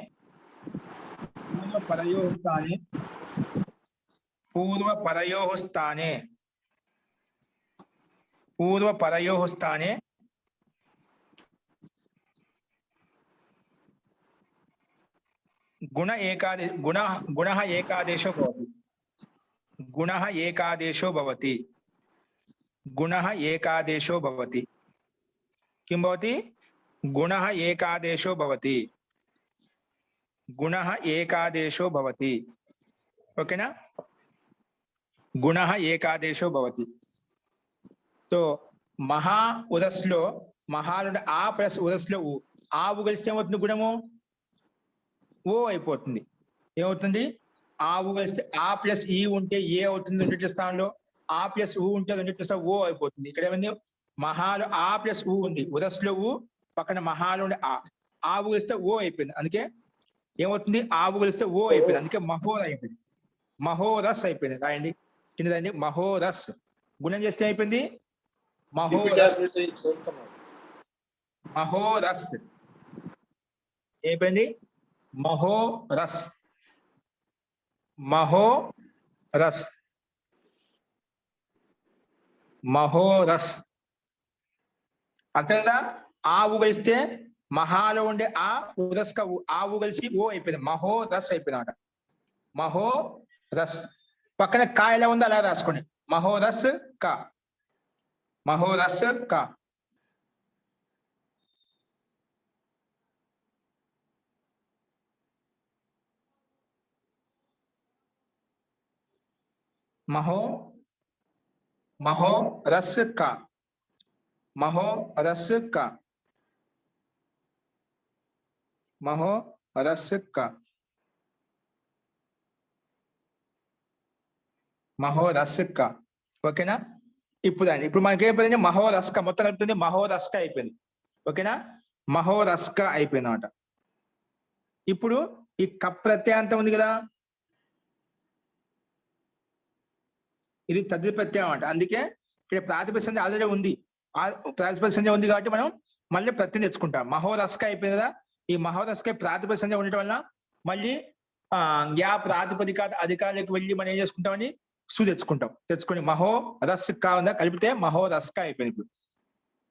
గుణ ఏకాదేశో భవతి. కిం భవతి? గుణః ఏకాదేశో భవతి. ఓకేనా? గుణః ఏకాదేశో భవతి. తో మహా ఉరస్లో మహాలుంటే ఆ ప్లస్ ఉరస్లో ఊ ఆవు కలిస్తే ఏమవుతుంది? గుణము ఓ అయిపోతుంది. ఏమవుతుంది? ఆవు కలిస్తే ఆ ప్లస్ ఈ ఉంటే ఏ అవుతుంది రెండింటి స్థానంలో. ఆ ప్లస్ ఊ ఉంటే రెండింటి స్థానం ఓ అయిపోతుంది. ఇక్కడ ఏమైంది? మహాలో ఆ ప్లస్ ఊ ఉంది. ఉరస్లో ఊ పక్కన మహాలో ఉండే ఆవు కలిస్తే ఓ అయిపోయింది. అందుకే ఏమవుతుంది? ఆవు కలిస్తే ఓ అయిపోయింది. అందుకే మహోర అయిపోయింది. మహోరస్ అయిపోయింది. రాయండి కింద రాయండి. మహోరస్ గుణం చేస్తే అయిపోయింది మహోరస్. అయిపోయింది మహోరస్. అర్థం కదా? ఆవు కలిస్తే మహాలో ఉండే ఆ ఉరస్క ఆవు కలిసి ఓ అయిపోయింది. మహోరస్ అయిపోయింది అన్నమాట. మహోరస్ పక్కన కా ఎలా ఉందో అలా రాసుకోండి. మహోరస్ క మహో మహో రస్ క మహో రస్ క మహో రస్ క మహో రస్ క. ఓకేనా? ఇప్పుడు మనకి ఏమైపోయింది? మహోరస్క మొత్తం కలుపుతుంది, మహోరస్క అయిపోయింది. ఓకేనా? మహోరస్క అయిపోయింది అనమాట. ఇప్పుడు ఈ కప్ ప్రత్యయాంతం ఉంది కదా, ఇది తద్ది ప్రత్యయం అనమాట. అందుకే ఇక్కడ ప్రాతిపదిక సంధి ఆల్రెడీ ఉంది, ప్రాతిపదిక సంధి ఉంది కాబట్టి మనం మళ్ళీ ప్రత్యయం తెచ్చుకుంటాం. మహోరస్క అయిపోయింది కదా, ఈ మహోరస్క ప్రాతిపదిక సంధి ఉండటం వల్ల మళ్ళీ యా ప్రాతిపదిక అధికారులకు వెళ్ళి మనం ఏం చేసుకుంటామని సు తెచ్చుకొని మహోరస్క ఉందా కలిపితే మహోరస్క అయిపోయింది. ఇప్పుడు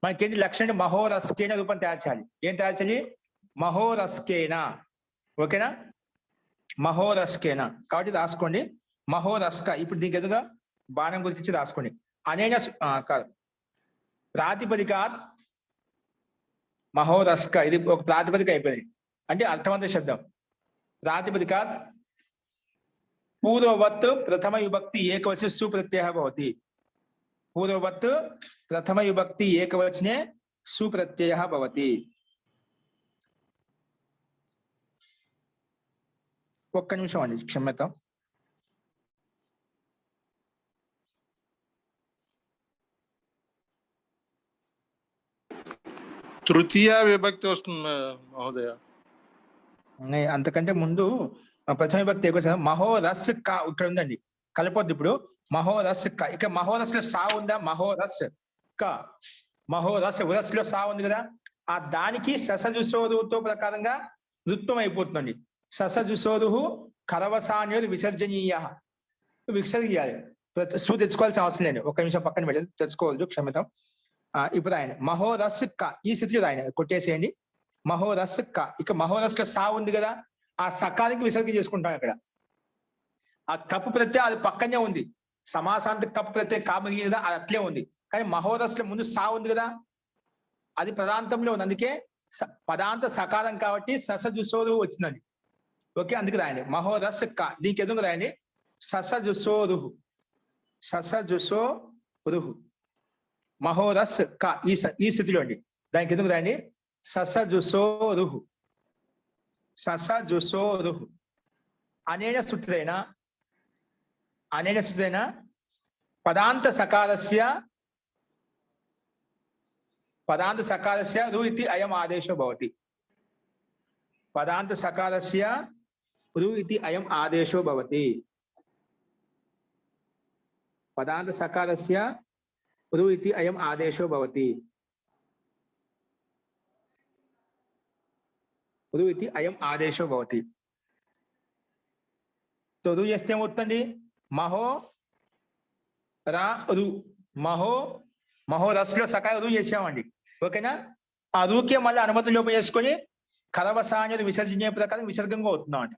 మనకేంటి లక్షణం? మహోరస్కేన రూపం తయారు చేయాలి. ఏం తయారు చేయాలి? మహోరస్కేన. ఓకేనా? మహోరస్కేన కాబట్టి రాసుకోండి మహోరస్క. ఇప్పుడు దీనికి ఎదురుగా బాణం గురించి రాసుకోండి. అనేన కాదు, ప్రాతిపదికాత్ మహోరస్క, ఇది ఒక ప్రాతిపదిక అయిపోయింది అంటే అర్థవంత శబ్దం. ప్రాతిపదికాత్ పూర్వవత్ ప్రథమ విభక్తి ఏకవచన సుప్రత్యయ భవతి. పూర్వవత్ ప్రథమ విభక్తి ఏకవచనే సుప్రత్యయ భవతి. ఒక్క నిమిషం అండి, క్షమ్యతాం. తృతీయ విభక్తి వస్తుంది మహోదయ. అంతకంటే ముందు ప్రథమ విభక్తి ఏకవచనం మహోరస్ క ఇక్కడ ఉందండి, కలపొద్దు. ఇప్పుడు మహోరస్ క, ఇక మహోరస్ లో సా ఉందా? మహోరస్ క, మహోరస్ ఉరస్ లో సా ఉంది కదా, ఆ దానికి ససజుసోరుతో ప్రకారంగా ఋత్వం అయిపోతుందండి. ససజుసోరు కరవసాన్యోది విసర్జనీయ, విసర్జీయాలి. సు తెచ్చుకోవాల్సిన అవసరం లేదు, ఒక్క నిమిషం పక్కన వెళ్ళి తెచ్చుకోవద్దు, క్షమితం. ఇప్పుడు ఆయన మహోరస్ క, ఈ స్థితిలో ఆయన కొట్టేసేయండి. మహోరస్ క, ఇక మహోరస్ లో సా ఉంది కదా, ఆ సకానికి విసర్గ చేసుకుంటాం. ఇక్కడ ఆ కప్పు ప్రత్యయం అది పక్కనే ఉంది, సమాసాంత కప్పు ప్రత్యయం కామిగి కదా, అది అట్లే ఉంది. కానీ మహోరస్ లో ముందు సా ఉంది కదా, అది పదాంతంలో ఉంది. అందుకే పదాంత సకారం కాబట్టి ససజుసోరు వచ్చిందండి. ఓకే, అందుకు రాయండి మహోరస్ క. దీనికి ఎందుకు రాయండి? ససజుసోరుహు, ససజుసోరుహు, మహోరస్ క, ఈ స్థితిలో అండి. దానికి ఎందుకు రాయండి? ససజుసోరుహు, ససజుసోరుహు. అనేన సూత్రేణ పదాంత సకారస్య రు ఇతి అయం ఆదేశో భవతి. పదాంత సకారస్య రు ఇతి అయం ఆదేశో భవతి. పదాంత సకారస్య రు ఇతి అయం ఆదేశో భవతి. రు ఇతి అయం ఆదేశో భవతి. తో రు చేస్తే ఏమవుతుంది? మహో రా రు, మహోరస్లో సకాయ రు చేసామండి. ఓకేనా? ఆ రూకే మళ్ళీ అనుమతి లోపం చేసుకొని కరవసాన్యది విసర్జనీయ ప్రకారం విసర్గంగా అవుతున్నాం అండి.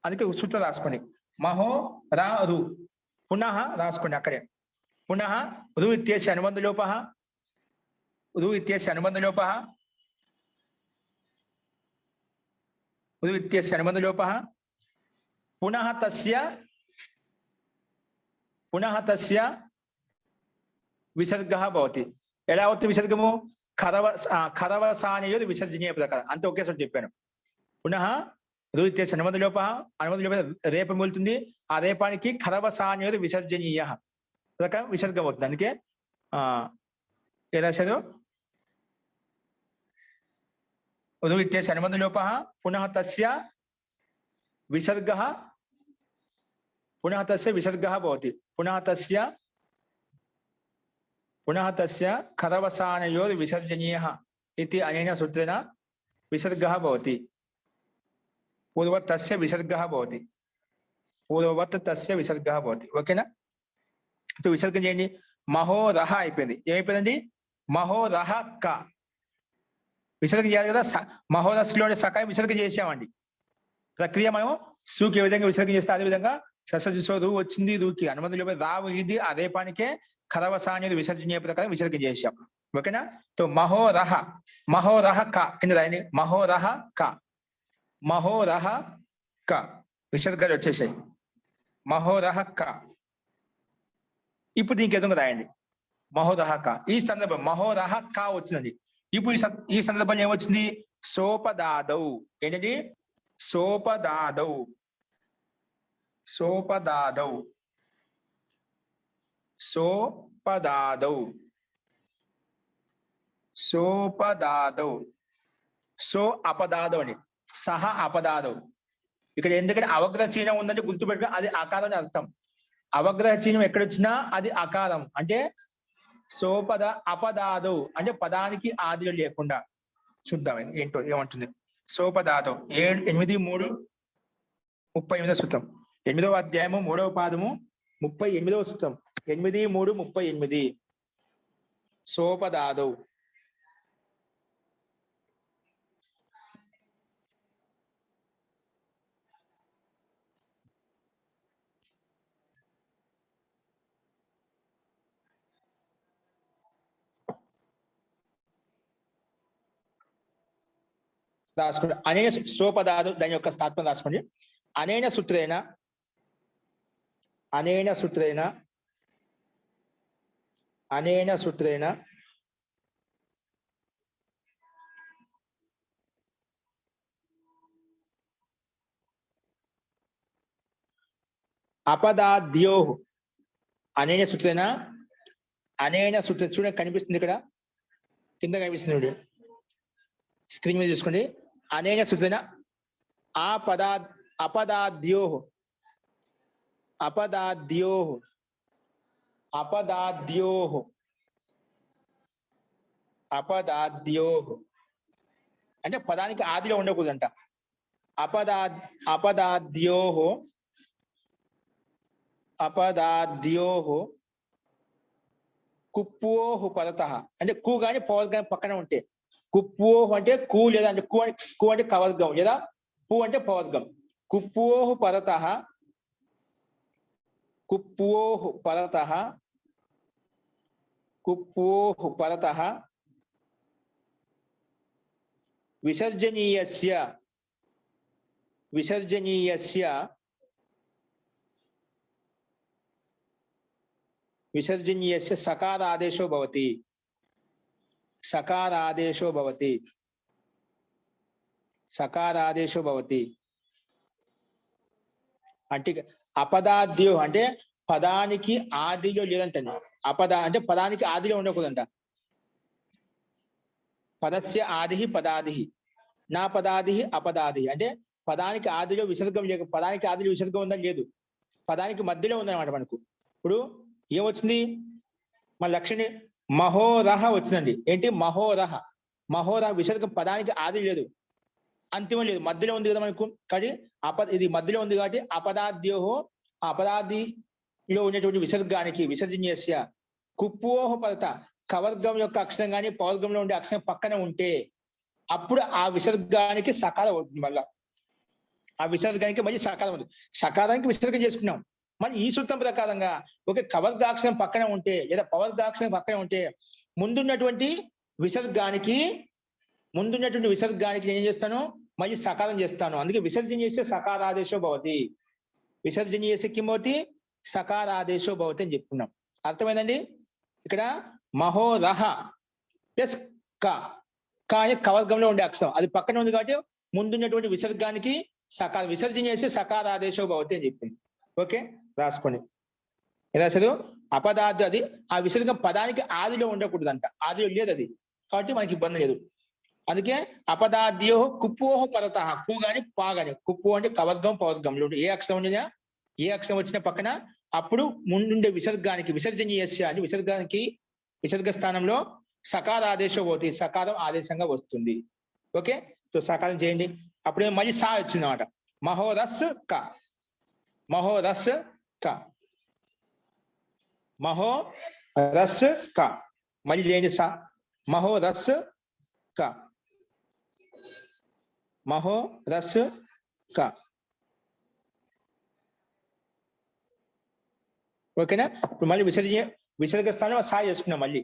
అందుకే సూత్రం రాసుకోండి మహో రా రు, పునః రాసుకోండి అక్కడే. పునః రు ఇత్యేసి అనుబంధ లోప, రు ఇత్యేసి అనుబంధ లోప, రు ఇత్యేసి అనుబంధ లోప, పునః తస్య విసర్గ భవతి. ఎలా అవుతుంది విసర్గము? ఖరవసానయోది విసర్జనీయ ప్రకారం. అంతే ఒకేసారి చెప్పాను. పునః రు ఇత్యేసి అనుబంధ లోప, రేపం వెళ్తుంది, ఆ రేపానికి ఖరవసానయోది విసర్జనీయ ప్రకారం విసర్గం అవుతుంది. అందుకే ఎలా చదువు? రు ఇత్యేసి అనుబంధ లోప, పునః తస్య విసర్గ భవతి. పునః తస్య ఖరవసానయోర్ విసర్జనీయ इति अनेन सूत्रेण विसर्गः भवति. पूर्ववत् तस्य विसर्गः भवति. पूर्ववत् तस्य विसर्गः भवति. ఓకేనా? तो విసర్గం చేయండి. మహోరహ అయిపోయింది. ఏమైపోయిందండి? మహోరహ క. విసర్గం చేయాలి కదా, మహోరస్లోని సకాయ విసర్గం చేసామండి. ప్రక్రియ మనం సూకి ఏ విధంగా విసర్గం చేస్తే అదే విధంగా ససజుసో రు వచ్చింది, రూకి అనుమతి రావు ఇది, ఆ రేపానికే ఖరవసాని విసర్జనీయ ప్రకారం విసర్గం చేసాం. ఓకేనా? తో మహోరహ, మహోరహ క కింద రాయండి. మహోరహ క, మహోరహ క విసర్గాలు వచ్చేసాయి. మహోరహ క, ఇప్పుడు దీనికి ఎదురు రాయండి మహోదహ క. ఈ సందర్భం మహోదహ క వచ్చిందండి. ఇప్పుడు ఈ సందర్భంలో ఏమొచ్చింది? సోపదాదౌ. ఏంటండి? సోపదాదౌ. సోపదాదౌ. సోపదాదౌ. సోపదాదౌ. సో అపదాదౌ అని. సహ అపదాదౌ. ఇక్కడ ఎందుకంటే అవగ్రహ చిహ్నం ఉందంటే గుర్తుపెట్టుకో, అది ఆకారం అని అర్థం. అవగ్రహ చిహ్నం ఎక్కడొచ్చినా అది ఆకారం అంటే సోపద అపదాదౌ అంటే పదానికి ఆదిలో లేకుండా. చూద్దాం ఏంటో ఏమంటుంది. సోపదాదౌ 8:3:38 సూత్రం. 8వ అధ్యాయము 3వ పాదము 38వ సూత్రం. 8:3:38 సోపదాదౌ. రాసుకోండి. అనేన సోపదాదు దాని యొక్క తాత్పర్యం రాసుకోండి. అనేన సూత్రేణ అనేన సూత్రేణ అనేన సూత్రేణ అపదాద్యో. అనేన సూత్రేణ అనేన సూత్ర చూడండి కనిపిస్తుంది ఇక్కడ కింద కనిపిస్తుంది. స్క్రీన్ మీద చూసుకోండి. అనేన సూత్రేణ అపదాద్యో అపదాద్యో అపదాద్యో అపదాద్యో అంటే పదానికి ఆదిలో ఉండకూడదంట. అపదాద్యో అపదాద్యో కుప్పోహు పరతః అంటే కు గాని పవర్ గాని పక్కన ఉంటే కుప్పోహు అంటే కు లేదా అంటే కు అంటే కవర్గం లేదా పు అంటే పవర్గం. కుప్పోహు పరతః కుప్పోహు పరతః కుప్పోహు పరతః విసర్జనీయస్య విసర్జనీయస్య విసర్జనీయస్య సకారాదేశో భవతి. సకారాదేశో భవతి. సకారాదేశో భవతి అంటే అపదాద్యో అంటే పదానికి ఆదిలో లేదంటండి. అంటే పదానికి ఆదిలో ఉండకూడదంట. పదస్య ఆది పదాది నా పదాది అపదాది అంటే పదానికి ఆదిలో విసర్గం లేక పదానికి ఆదిలో విసర్గం ఉందని లేదు, పదానికి మధ్యలో ఉందన్నమాట. మనకు ఇప్పుడు ఏమొచ్చింది మన లక్షణి మహోరహ వచ్చిందండి. ఏంటి మహోరహ? మహోరహ విసర్గం పదానికి ఆది లేదు, అంతిమం లేదు, మధ్యలో ఉంది కదా మనకు. కానీ ఇది మధ్యలో ఉంది కాబట్టి అపదాద్యోహో అపదాదిలో ఉండేటువంటి విసర్గానికి విసర్జనీయస్య కుప్పోహ పరత కవర్గం యొక్క అక్షరం కానీ పవర్గంలో ఉండే అక్షరం పక్కన ఉంటే అప్పుడు ఆ విసర్గానికి సకారం అవుతుంది. మళ్ళా ఆ విసర్గానికి మళ్ళీ సకారం అవుతుంది. సకారానికి విసర్గం చేసుకున్నాం. మరి ఈ సూత్రం ప్రకారంగా ఒక కవర్గాక్షరం పక్కన ఉంటే లేదా పవర్గాక్షరం పక్కన ఉంటే ముందున్నటువంటి విసర్గానికి నేను ఏం చేస్తాను? మళ్ళీ సకారం చేస్తాను. అందుకే విసర్జన చేస్తే సకారాదేశో భవతి. విసర్జన చేసే కిమోతి సకారాదేశో భవతి అని చెప్పుకున్నాం. అర్థమైందండి? ఇక్కడ మహోరహ ప్లస్ క కవర్గంలో ఉండే అక్షరం అది పక్కన ఉంది కాబట్టి ముందున్నటువంటి విసర్గానికి విసర్జన చేస్తే సకారాదేశో భవతి అని చెప్పింది. ఓకే, రాసుకోండి. ఎలా చదువు? అపదార్థ అది ఆ విసర్గం పదానికి ఆదిలో ఉండకూడదంట. ఆదిలో లేదు అది, కాబట్టి మనకి ఇబ్బంది లేదు. అందుకే అపదాద్యో కుప్పోహ పరత కు గాని పా గాని. కుప్పు అంటే కవర్గం పవర్గంలో ఏ అక్షరం ఉండినా ఏ అక్షరం వచ్చిన పక్కన అప్పుడు ముందుండే విసర్గానికి విసర్జనీయస్య అంటే విసర్గ స్థానంలో సకారాదేశం పోతుంది. సకారం ఆదేశంగా వస్తుంది. ఓకే, సో సకారం చేయండి. అప్పుడే మళ్ళీ సా వచ్చింది అన్నమాట. మహోరస్ క మహోరస్ క మహోరస్ క మళ్ళీ చేయండి. సా మహోరస్ క మహోరస్ క. ఓకేనా? ఇప్పుడు మళ్ళీ విసర్గ స్థానంలో సా చేసుకున్నాం. మళ్ళీ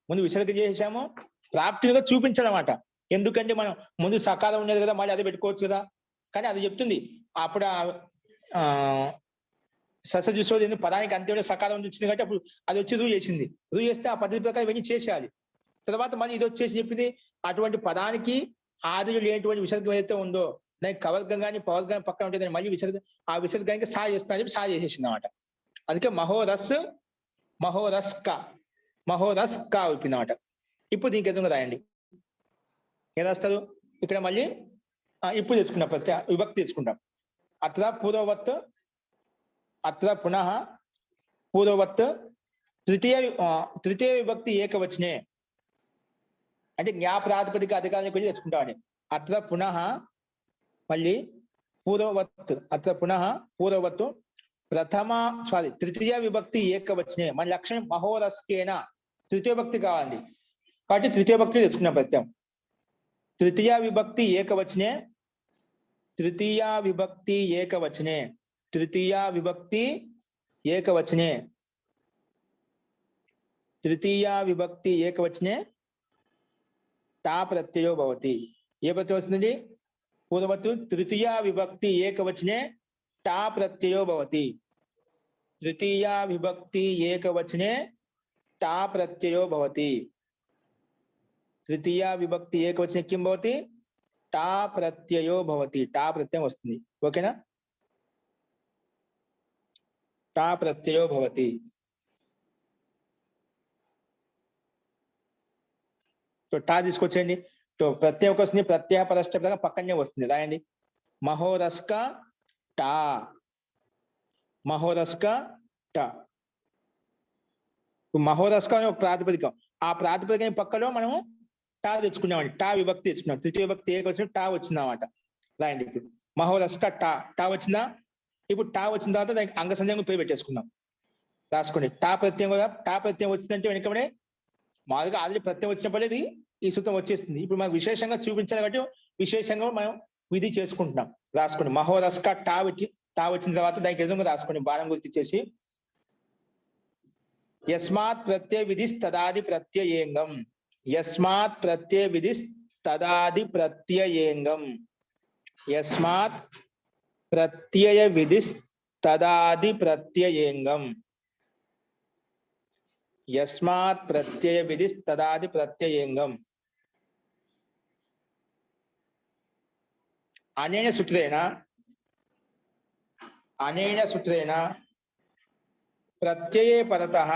ముందు విసర్గ చేసాము, ప్రాప్తిగా చూపించాలన్నమాట. ఎందుకంటే మనం ముందు సకారం ఉండేది కదా, మళ్ళీ అదే పెట్టుకోవచ్చు కదా. కానీ అది చెప్తుంది అప్పుడు ససజుసోది పదానికి అంత్యంలో సకాలం వచ్చింది కాబట్టి అప్పుడు అది వచ్చి రుజువు చేసింది. రుజువు చేస్తే ఆ పద్ధతి ప్రకారం ఇవన్నీ చేసేయాలి. తర్వాత మళ్ళీ ఇది వచ్చేసి చెప్పింది అటువంటి పదానికి ఆదిలో లేనటువంటి విసర్గం ఏదైతే ఉందో దానికి కవర్గం కానీ పవర్గం కానీ పక్కన ఉంటుంది, మళ్ళీ విసర్గం ఆ విసర్గానికి సా చేస్తున్నా చెప్పి సా చేసేసింది అనమాట. అందుకే మహోరస్ మహోరస్క అయిపోయింది అనమాట. ఇప్పుడు దీనికి ఎదురుగా రాయండి. ఏం రాస్తారు ఇక్కడ మళ్ళీ ఇప్పుడు తెచ్చుకున్నాం, ప్రత్యయ విభక్తి తెచ్చుకుంటాం. అత్ర పూర్వవత్, అత్ర పునః పూర్వవత్, తృతీయ విభక్తి ఏకవచనే అంటే జ్ఞా ప్రాతిపదిక అధికారాన్ని కూడా తెచ్చుకుంటామని. అత్ర పునః మళ్ళీ పూర్వవత్, అత్ర పునః పూర్వవత్ తృతీయ విభక్తి ఏకవచనే. మన లక్షణం మహోరస్కేన తృతీయ విభక్తి కావాలి కాబట్టి తృతీయ విభక్తి తెచ్చుకున్నాం ప్రత్యయం. తృతీయ విభక్తి ఏకవచనే, తృతీయ విభక్తి ఏకవచనే, తృతీయ విభక్తి ఏకవచనే, తృతీయ విభక్తి ఏకవచనే టా ప్రత్యయో భవతి. ఏ ప్రత్యయం వస్తుంది? పూర్వవత్ తృతీయ విభక్తి ఏకవచనే టా ప్రత్యయో భవతి. తృతీయ విభక్తి ఏకవచనే టా ప్రత్యయో భవతి. తృతీయ విభక్తి ఏకవచనే కిం భవతి? టా ప్రత్యయో భవతి. టా ప్రత్యయం వస్తుంది. ఓకేనా? టా ప్రత్యయో భవతి. టా తీసుకొచ్చేయండి. ప్రత్యయం వస్తుంది, ప్రత్యయ పరస్ట పక్కనే వస్తుంది. రాయండి మహోరస్క టా, మహోరస్క టా. మహోరస్క అనే ఒక ప్రాతిపదికం, ఆ ప్రాతిపదికం పక్కలో మనము టా తెచ్చుకున్నామండి. టా విభక్తి తెచ్చుకున్నాం. తృతీయ విభక్తి ఏకవచనం టా వచ్చిందన్నమాట. రాయండి ఇప్పుడు మహోరస్క టా. టా వచ్చిందా? ఇప్పుడు టా వచ్చిన తర్వాత దానికి అంగ సంజ్ఞకు పేరు పెట్టేసుకుందాం. రాసుకోండి. టా ప్రత్యయం కదా, టా ప్రత్యయం వచ్చిందంటే వెనకబడే మామూలుగా ఆల్రెడీ ప్రత్యయం వచ్చినప్పుడేది ఈ సూత్రం వచ్చేస్తుంది. ఇప్పుడు మనం విశేషంగా చూపించాలి కాబట్టి విశేషంగా మనం విధి చేసుకుంటున్నాం. రాసుకోండి మహోరస్క టా వచ్చిన తర్వాత దానికి ఎదురుగా రాసుకోండి బాణం గుర్తిచ్చేసి. యస్మాత్ ప్రత్యయ విధి తదాది ప్రత్యయేంగం, యస్మాత్ ప్రత్యయ విధి తదాది ప్రత్యయేంగం, యస్మాత్ ప్రత్యయ విధి తదాది ప్రత్యయేంగం, యస్మాత్ ప్రత్యయ విధి తదాది ప్రత్యయేంగం. అనేన సూత్రేణ, అనేన సూత్రేణ ప్రత్యయే పరతః,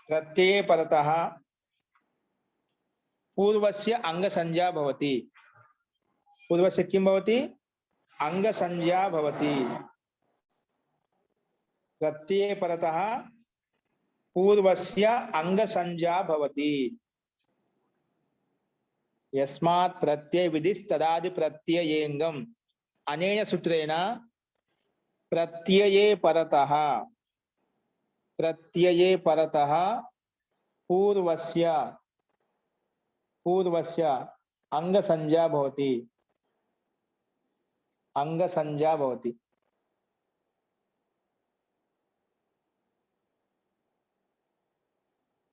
ప్రత్యయే పరతః పూర్వస్య అంగ సంజ్ఞా భవతి. పూర్వస్య కిం భవతి? అంగ సంజ్ఞా భవతి. ప్రత్యయే పరతః పూర్వస్య అంగ సంజ్ఞా భవతి. యస్మాత్ ప్రత్యయ విధి తదాది ప్రత్యయేంగం. అనేన సూత్రేణ ప్రత్యయే పరతః, ప్రత్యయే పరతః పూర్వస్య, పూర్వస్య అంగ సంజ్ఞా భవతి, అంగ సంజ్ఞా భవతి.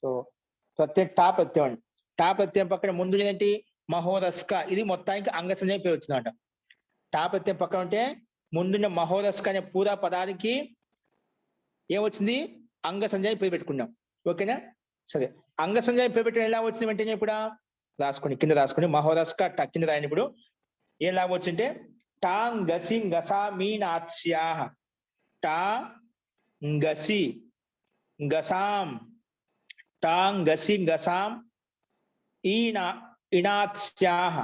సో ప్రత్యయం టా ప్రత్యయం అండి. టా ప్రత్యయం పక్కన ముందు ఏంటి? మహోరస్క. ఇది మొత్తానికి అంగ సంజ్ఞ పేరు వచ్చిందట. టా ప్రత్యయం పక్కన ఉంటే ముందున్న మహోరస్క అనే పూరా పదానికి ఏమొచ్చింది? అంగ సంజ్ఞ పేరు పెట్టుకున్నాం. ఓకేనా? సరే, అంగ సంజ్ఞ పేరు పెట్టడం ఎలా వచ్చింది వెంటనే ఇప్పుడు రాసుకోండి, కింద రాసుకోండి. మహోరస్క టా కింద రాయండి. ఇప్పుడు ఏం లాభం వచ్చింటే టాంగ్ గసి గసా మీనాత్స్యాహ, టా గసి గసాం, టాంగ్ గసి గసాం ఇనాత్స్యాహ,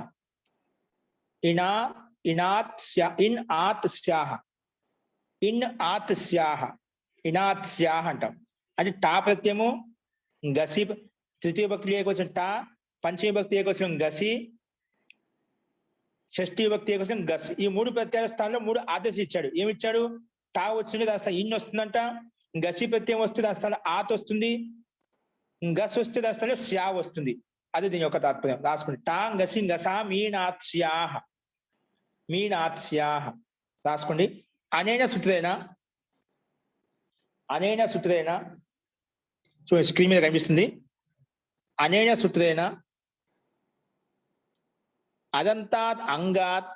ఇనాత్స్యాహ అంటాం. అంటే టా ప్రత్యయము గసి, తృతీయ భక్తి ఏకొచ్చిన టా, పంచమీ భక్తి ఏకొచ్చిన గసి, షష్ఠీ భక్తి ఏకొచ్చిన గస్. ఈ మూడు ప్రత్యయ స్థానంలో మూడు ఆదేశం ఇచ్చాడు. ఏమిచ్చాడు? టా వచ్చింది దాని స్థానం ఇన్ వస్తుందంట, గసి ప్రత్యయం వస్తే దాని స్థానం ఆత్ వస్తుంది, గస్ వస్తే దాని స్థానంలో శ్యా వస్తుంది. అది దీని యొక్క తాత్పర్యం. రాసుకోండి. టాంగ్ గసి గసా మీనాత్స్యాహ, మీనాత్స్యాహ రాసుకోండి. అనేన సూత్రేణ, అనేన సూత్రేణ చూడండి స్క్రీన్ మీద కనిపిస్తుంది. అనేన సూత్రేణ అదంతాత్ అంగాత్,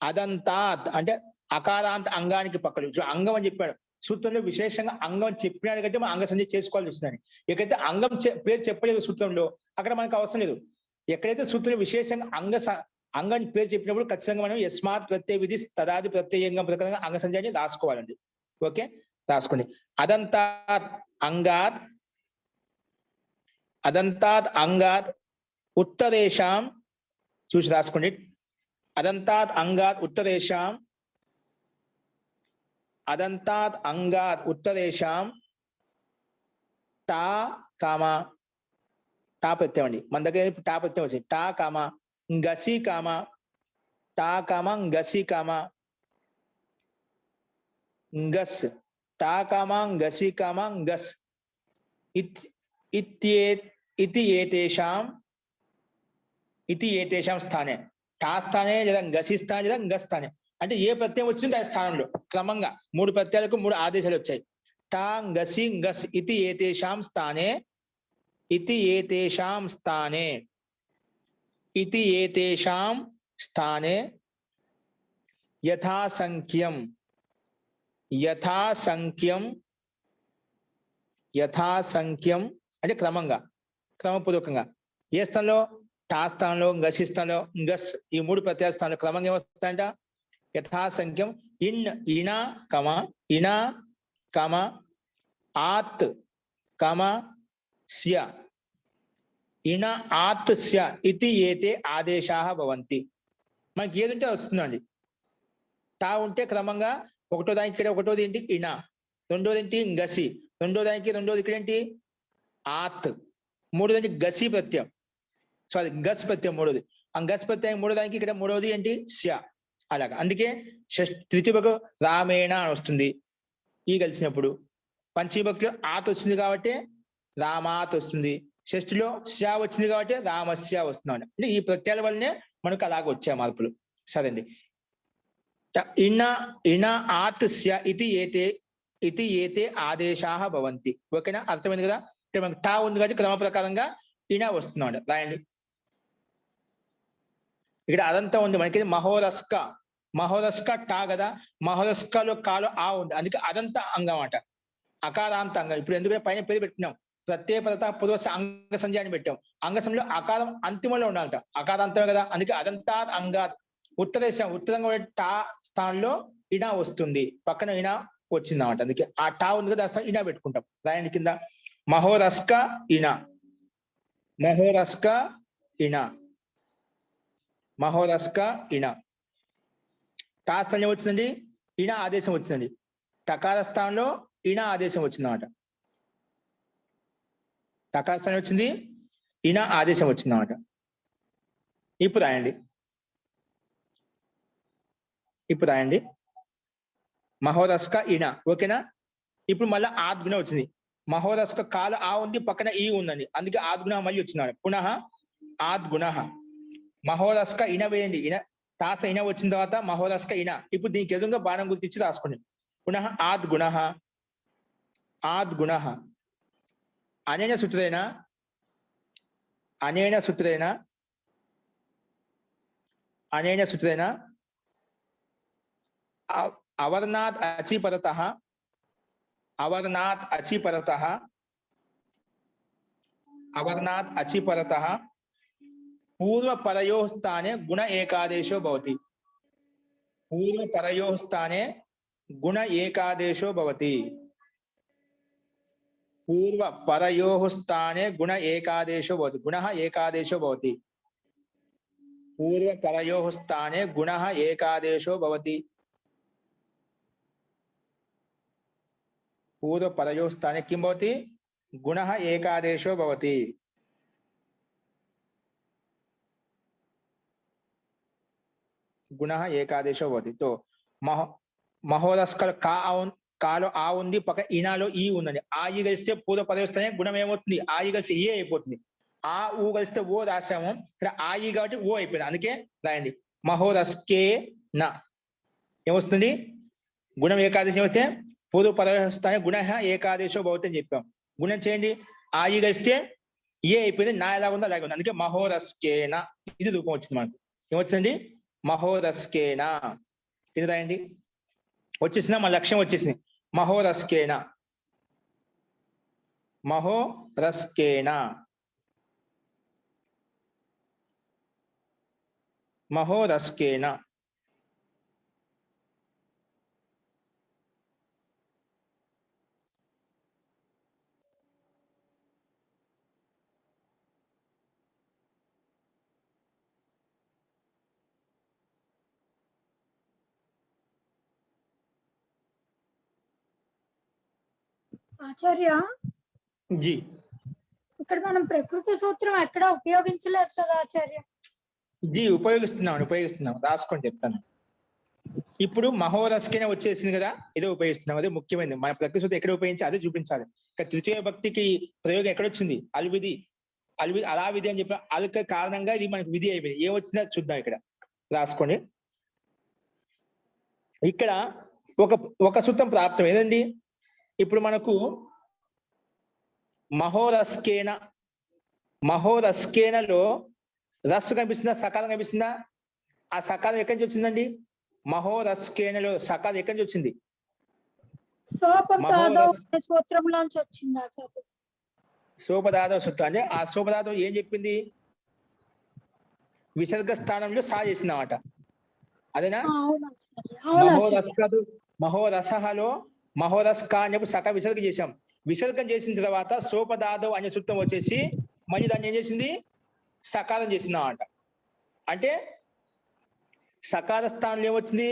అదంతాత్ అంటే అకారాంత అంగానికి పక్కన అంగం అని చెప్పాడు సూత్రంలో. విశేషంగా అంగం చెప్పినాడు కంటే మనం అంగ సంధి చేసుకోవాల్సి వస్తుందని. ఎక్కడైతే అంగం పేరు చెప్పలేదు సూత్రంలో అక్కడ మనకు అవసరం లేదు. ఎక్కడైతే సూత్రంలో విశేషంగా అంగం పేరు చెప్పినప్పుడు ఖచ్చితంగా మనం యస్మాత్ ప్రత్యయ విధి తదాది ప్రత్యయంగం ప్రకారంగా అంగ సంధి అని రాసుకోవాలండి. ఓకే, రాసుకోండి. అదంతాత్ అంగాత్ ఉత్తరేషాం చూసి రాసుకోండి. అదంతాత్ అంగాత్ ఉత్తరేషాం టా కామా టా ప్రత్యయం అండి. మన దగ్గర టా ప్రత్యయం వచ్చింది. టా కామా గసి కామా టా కామా గసి కామా గస్ టా కామా గసి కామా గస్ ఇతి ఏతేషాం స్థానే టా స్థానే లేదా గసి స్థానే లేదా గస్ స్థానే అంటే ఏ ప్రత్యయం వచ్చింది దాని స్థానంలో క్రమంగా 3 ప్రత్యయాలకు 3 ఆదేశాలు వచ్చాయి. టా గసి గస్ ఇతి ఏతేషాం స్థానే యథాసంఖ్యం అంటే క్రమపూర్వకంగా ఏ స్థానంలో టా స్థానంలో గసి స్థానంలో గస్ ఈ 3 ప్రత్యయ స్థానంలో క్రమంగా ఏమొస్తాయంట యథాసంఖ్యం ఇన కమ ఆత్ కమ స్య ఇన ఆత్ స్య ఇతి ఏతే ఆదేశాః భవంతి. మనకి ఏదుంటే వస్తుందండి. టా ఉంటే క్రమంగా ఒకటో దానికి ఇక్కడ ఒకటోది ఏంటి ఇన, రెండోది ఏంటి గసి, రెండోది ఇక్కడ ఏంటి ఆత్, మూడోది ఏంటి గసి ప్రత్యయం సారీ గస్ ప్రత్యయం మూడోది. ఆ గస్ ప్రత్యయం మూడో దానికి ఇక్కడ మూడోది ఏంటి స్య. అలాగా అందుకే తృతీయకు రామేణ అని వస్తుంది ఈ కలిసినప్పుడు. పంచమీభక్తిలో ఆత్ వస్తుంది కాబట్టి రామాత్ వస్తుంది. షష్ఠిలో స్యా వచ్చింది కాబట్టి రామస్య వస్తుంది. అంటే ఈ ప్రత్యయాల వల్లనే మనకు అలాగ వచ్చే మార్పులు. సరే అండి. ఇన ఆత్ స్య ఇతి ఏతే ఆదేశాః భవంతి. ఓకేనా, అర్థమైంది కదా. ఇక్కడ మనకు టా ఉంది కాబట్టి క్రమ ప్రకారంగా ఇన వస్తున్నాడు. రాయండి. ఇక్కడ అదంతా ఉంది మనకి. మహోరస్క టా కదా, మహోరస్కలో కాలో ఆ ఉంది, అందుకే అదంత అంగం అట, అకారాంత అంగం. ఇప్పుడు ఎందుకంటే పైన పేరు పెట్టినాం ప్రత్యయ పదత పూర్వస అంగ సంధ్య అని పెట్టాం. అంగ సంధ్యలో అకారం అంతిమంలో ఉండాలంట, అకారాంతమే కదా, అందుకే అదంతా అంగాత్ ఉత్తరంగా టా స్థానంలో ఇన వస్తుంది, పక్కన ఇన వచ్చింది అన్నమాట. అందుకే ఆ టా ఉంది కదా ఇన పెట్టుకుంటాం. రాయండి కింద మహోరస్క ఇన టా స్థానం వచ్చిందండి, ఇన ఆదేశం వచ్చిందండి. టకార స్థానంలో ఇన ఆదేశం వచ్చిందన్నమాట. టకార స్థానం వచ్చింది, ఇన ఆదేశం వచ్చిందన్నమాట. ఇప్పుడు రాయండి మహోరస్క ఇన. ఓకేనా. ఇప్పుడు మళ్ళీ ఆద్గుణ వచ్చింది. మహోరస్క కాలు ఆ ఉంది, పక్కన ఈ ఉందండి, అందుకే ఆద్గుణ మళ్ళీ వచ్చినాడు. పునః ఆద్గుణ. మహోరస్క ఇన వేయండి. కాస్త ఇన వచ్చిన తర్వాత మహోరస్క ఇన. ఇప్పుడు దీనికి ఎదురుగా బాణం గుర్తించి రాసుకోండి. పునః ఆద్గుణ అనేన సూత్రేణ అవర్నాత్ అచిపరతః పూర్వపరయోః స్థానే గుణ ఏకాదేశో భవతి. పూర్వపరయోః స్థానే గుణ ఏకాదేశో భవతి. పూర్వపరయోః స్థానే గుణ ఏకాదేశో భవతి. గుణః ఏకాదేశో భవతి. పూర్వపరయోః స్థానే గుణః ఏకాదేశో భవతి. పూర్వపరయోః స్థానే किं भवति? गुणः एकादेशो भवति. गुणः एकादेशो भवति. तो మహోరస్కల కాలో ఆ ఉంది, పక్క ఇనాలో ఈ ఉందండి. ఆ ఈ కలిస్తే పూర్వపరయోః స్థానే గుణం ఏమవుతుంది? ఆ ఈ కలిసి ఏ అయిపోతుంది. ఆ ఊ కలిస్తే ఓ రాసాము, ఇక్కడ ఆ ఈ కాబట్టి ఓ అయిపోయింది. అందుకే రాయండి మహోరస్కే న ఏమొస్తుంది? గుణం ఏకాదేశం వస్తే పూర్వపరయోః స్థానే గుణ ఏకాదేశో భవతి అని చెప్పాం. గుణం చేయండి, ఆ ఈ కలిస్తే ఏ అయిపోయింది. నా ఎలా ఉందో అలాగే ఉంది, అందుకే మహోరస్కేన ఇది రూపం వచ్చింది మనకు. ఏమొచ్చిందండి? మహోరస్కేన. ఇది రాయండి. వచ్చేసిందా? మన లక్ష్యం వచ్చేసింది. మహోరస్కేన, మహోరస్కేన, మహోరస్కేన. ఆచార్య, జీ ఇక్కడ మనం ప్రకృతి సూత్రం ఎక్కడ ఉపయోగించలేదు కదా ఆచార్య? జీ ఉపయోగిస్తున్నాం. రాసుకొని చెప్తాను. ఇప్పుడు మహోరస్కేన వచ్చేసింది కదా, ఇదే ఉపయోగిస్తున్నాం. అదే ముఖ్యమైనది. మన ప్రకృతి సూత్రం ఎక్కడ ఉపయోగించి అదే చూపించాలి. ఇక తృతీయ భక్తికి ప్రయోగం ఎక్కడొచ్చింది? అల్విధి, అలా విధి అని చెప్పి అల్క కారణంగా ఇది మనకు విధి అయిపోయింది. ఏమొచ్చిందో చూద్దాం. ఇక్కడ రాసుకొని ఇక్కడ ఒక సూత్రం ప్రాప్తం ఏదండి? ఇప్పుడు మనకు మహోరస్కేనలో రస్సు కనిపిస్తుందా, సకాలం కనిపిస్తుందా? ఆ సకాలం ఎక్కడి నుంచి వచ్చిందండి? మహోరస్కేనలో సకాలం ఎక్కడి నుంచి వచ్చింది? సూత్రంలోంచి వచ్చింది ఆచార్య. సోపదాదవ సూత్రం. అంటే ఆ సోపదాదం ఏం చెప్పింది? విసర్గ స్థానంలో సా చేసిందన్నమాట. అదేనా? మహోరసహలో మహోరస్క అనేప్పుడు సక విసర్గ చేశాం. విసర్గం చేసిన తర్వాత సోపదాదవ్ అనే సూత్రం వచ్చేసి మళ్ళీ దాన్ని ఏం చేసింది? సకారం చేసింది అన్నమాట. అంటే సకార స్థానంలో ఏమొచ్చింది?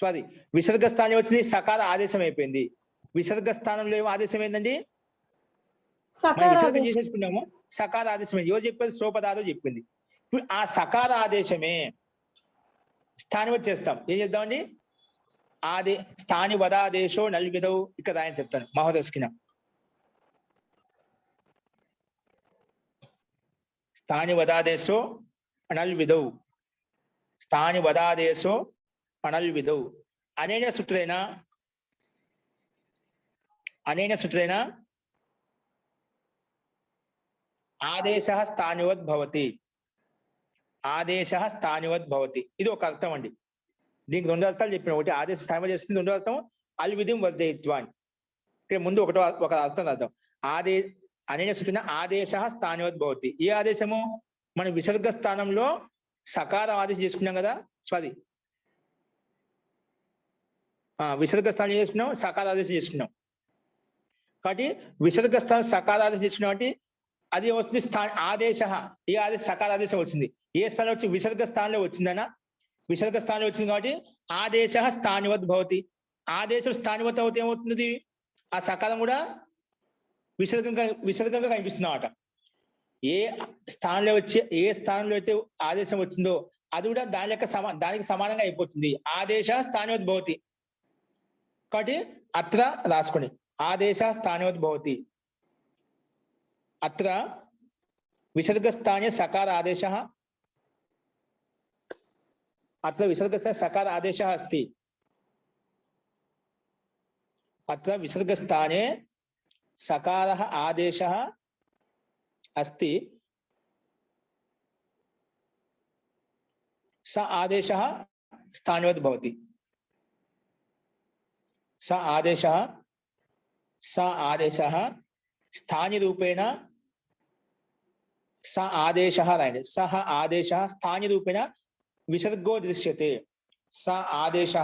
సారీ, విసర్గ స్థానంలో వచ్చింది, సకార ఆదేశం అయిపోయింది. విసర్గ స్థానంలో ఏమో ఆదేశం ఏంటండి? విసర్గం చేసేసుకున్నాము, సకార ఆదేశం అయింది. ఎవరు చెప్పేది? సోపదాదవ్ చెప్పింది. ఇప్పుడు ఆ సకార ఆదేశమే స్థానివత్ చేస్తాం. ఏం చేద్దామండి? స్థాని వదాదేశో నల్విదౌ. ఇక్కడ ఆయన చెప్తాను. మహోరస్కిన స్థాని వదాదేశో అనల్విదౌ, స్థాని వదాదేశో అనల్విదౌ. అనేన సూత్రేణ ఆదేశ స్థానివత్ భవతి. ఆదేశ స్థానివత్ భవతి. ఇది ఒక అర్థం అండి. దీనికి రెండు అర్థాలు చెప్పిన. ఒకటి ఆదేశ స్థానం చేస్తుంది, రెండో అర్థం అల్విధిం వర్ధయిత్వాన్. ఇక్కడ ముందు ఒక అర్థం రాద్దాం. అనేన సూచన ఆదేశ స్థానివత్ భవతి. ఏ ఆదేశము? మనం విసర్గ స్థానంలో సకారం ఆదేశం చేసుకున్నాం కదా. సారీ, విసర్గ స్థానం చేసుకున్నాం, సకార ఆదేశం చేసుకున్నాం. కాబట్టి విసర్గ స్థానం సకార ఆదేశం చేసుకున్నాం అంటే అది వస్తుంది ఆదేశ. ఏ ఆదేశ? సకార ఆదేశం వచ్చింది. ఏ స్థానం వచ్చి? విసర్గ స్థానంలో వచ్చిందనా? విసర్గ స్థానంలో వచ్చింది కాబట్టి ఆదేశ స్థానివత్ భవతి. ఆదేశం స్థానివత్ అవుతే ఏమవుతుంది? ఆ సకాలం కూడా విసర్గంగా కనిపిస్తుంది అన్నమాట. ఏ స్థానంలో అయితే ఆదేశం వచ్చిందో అది కూడా దానికి సమానంగా అయిపోతుంది. ఆదేశ స్థానివత్ భవతి. కాబట్టి అత్ర రాసుకొని ఆదేశ స్థానివత్ భవతి. అత్ర విసర్గస్థానే సకార ఆదేశ, అత్ర విసర్గస్థానే సకార ఆదేశ అస్తి. అత్ర విసర్గస్థానే సకార ఆదేశ అస్తి. స ఆదేశ స్థానివత్ భవతి. స ఆదేశ స్థాని రూపేణ స ఆదేశ రాయండి. సహ ఆదేశ స్థాని రూపేణ విసర్గో దృశ్యతే. స ఆదేశ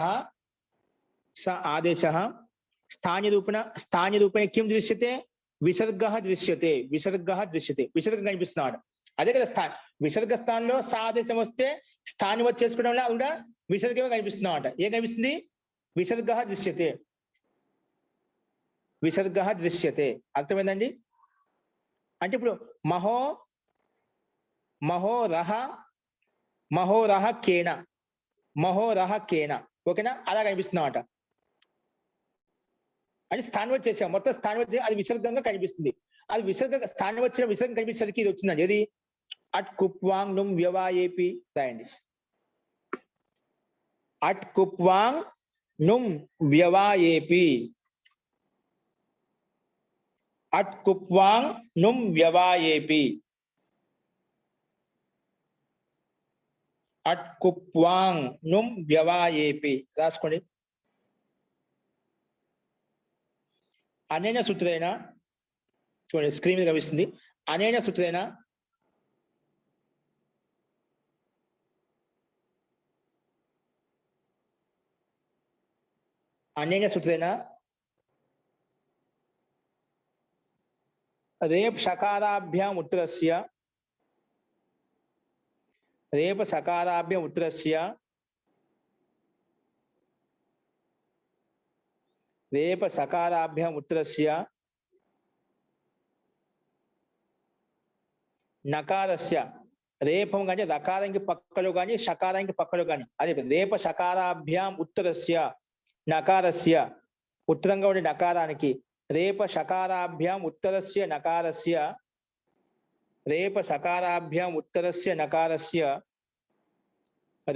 స్థాని రూపేణ కిం దృశ్యతే? విసర్గ దృశ్యతే. విసర్గం కనిపిస్తున్నాడు. అదే కదా విసర్గ స్థానంలో స ఆదేశం వస్తే స్థానివత్ చేసుకోవడం వల్ల కూడా విసర్గమే కనిపిస్తున్నాడు. ఏం కనిపిస్తుంది? విసర్గ దృశ్యతే. అర్థమైందండి? అంటే ఇప్పుడు మహోరహ కేన, ఓకేనా? అలా కనిపిస్తుందన్నమాట. అని స్థానివత్ చేసాం. మొత్తం స్థానివత్ అది విసర్గంగా కనిపిస్తుంది. అది విసర్గం కనిపించేసరికి ఇది వచ్చిందండి. ఏది? అట్ కుప్వాంగ్ నుం వ్యవాయేపి రాయండి. అట్ కుప్వాంగ్ నుం వ్యవాయేపి. అట్ కుప్వాంగ్ నుం వ్యవాయేపి. అట్ కుప్వాంగ్ నుం వ్యవాయేపి రాసుకోండి. అనేన సూత్రేణ, చూడండి స్క్రీన్ మీద కనిపిస్తుంది, అనేన సూత్రేణ అనేన సూత్రేణ రేప్ షకారాభ్యాం ఉత్తరస్య రేప సకారాభ్యాం ఉత్తరస్య రేప సకారాభ్యాం ఉత్తరస్య నకారస్య రేపం కానీ రకారానికి పక్కలో కానీ షకారానికి పక్కలో కానీ అదే రేప షకారాభ్యాం ఉత్తరస్య నకారస్య ఉత్తరంగా ఉండే నకారానికి రేప షకారాభ్యాం ఉత్తరస్య నకారస్య రేప షకారాభ్యాం ఉత్తరస్య నకారస్య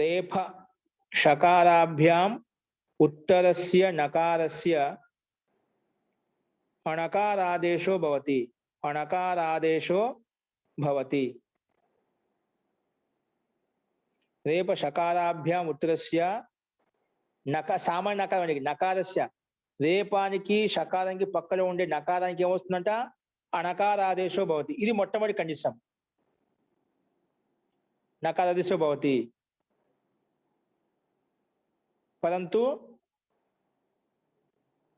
రేప షకారాభ్యాం ఉత్తరస్య నకారస్య అణకారాదేశో భవతి అణకారాదేశో భవతి రేప షకారాభ్యాం ఉత్తరస్య సామాన్య నకారానికి నకారస్య రేపానికి షకారానికి పక్కలో ఉండే నకారానికి ఏమొస్తుందంట అనకారాదేశో భవతి. ఇది మొట్టమొదటి కండిషన్. నకారాదేశో భవతి పరంతు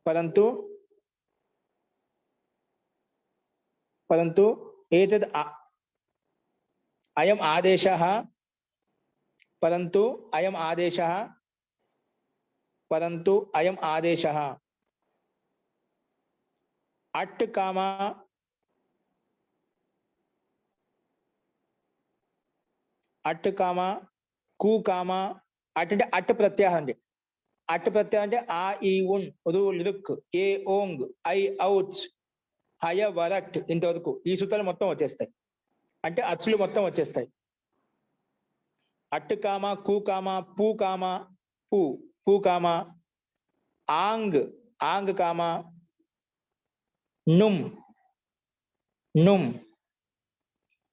పరంతు పరంతు ఏతద్ అయం ఆదేశः పరంతు అయం ఆదేశः परंतु अयम आदेशः अट् कामा अट् कामा कु कामा अट् అంటే అట్ ప్రత్యయం అంటే అట్ ప్రత్యయం అంటే ఆ ఈ ఉన్ ఉదు లుక్ ఏ ఓంగ్ ఐ ఔచ్ హయ వరట్ ఇంతవరకు ఈ సూత్రాలు మొత్తం వచ్చేస్తాయి. అంటే అచ్చులు మొత్తం వచ్చేస్తాయి. అట్ కామా కు కామా పు కామా పు పు కామా ఆంగ్ ఆంగ్ కామా నుమ్ నుమ్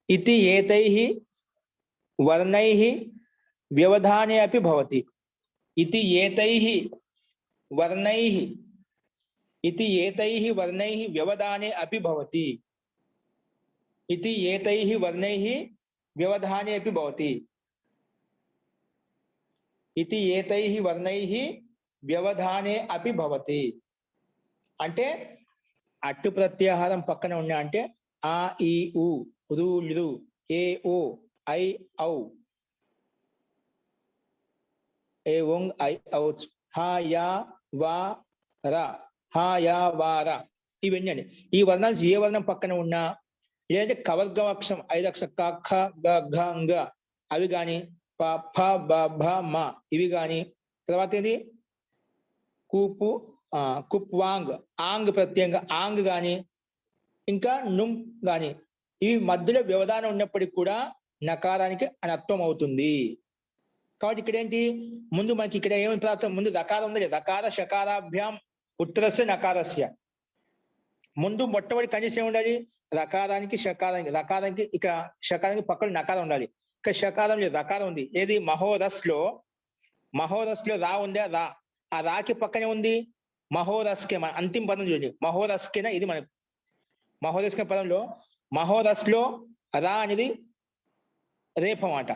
इति एतैः वर्णैः व्यवधाने अपि भवति. इति एतैः वर्णैः इति एतैः वर्णैः व्यवधाने अपि भवति. इति एतैः वर्णैः व्यवधाने अपि भवति. इति एतैः वर्णैः వ్యవధానే అపి భవతి. అంటే అట్టు ప్రత్యాహారం పక్కన ఉన్నా అంటే ఆ ఈ ఉ రు లు ఏ ఓ ఐ ఔ ఏ ఓంగ్ ఐ ఔచ్ హా యా వా రా హా యా వా రా ఇవన్నీ అండి. ఈ వర్ణాలు ఏ వర్ణం పక్కన ఉన్నా లేదంటే కవర్గం అక్షరం 5 అక్షరం క ఖ గ ఘంగ అవి కానీ ప ఫ బ భ మ ఇవి కానీ తర్వాత ఏంటి కుపు కుప్వాంగ్ ఆంగ్ ప్రత్యయంగా ఆంగ్ కానీ ఇంకా నుమ్ కానీ ఇవి మధ్యలో వ్యవధానం ఉన్నప్పటికీ కూడా నకారానికి అనత్వం అవుతుంది. కాబట్టి ఇక్కడ ఏంటి ముందు మనకి ఇక్కడ ఏమని ప్రాప్తం ముందు రకారం ఉంది. రకార షకారాభ్యాం ఉత్తరస్య నకారస్య ముందు మొట్టమొదటి కండిషన్ ఏమి ఉండాలి రకారానికి రకారానికి ఇక్కడ షకారానికి పక్కన నకారం ఉండాలి. ఇక్కడ షకారం లేదు రకారం ఉంది. ఏది మహోరస్ లో రా ఉందా రా ఆ రాకి పక్కనే ఉంది మహోరస్కే మన అంతిమ పదం చూడండి మహోరస్కేనా ఇది మనకు మహోరస్కే పదంలో మహోరస్లో రా అనేది రేపం అట.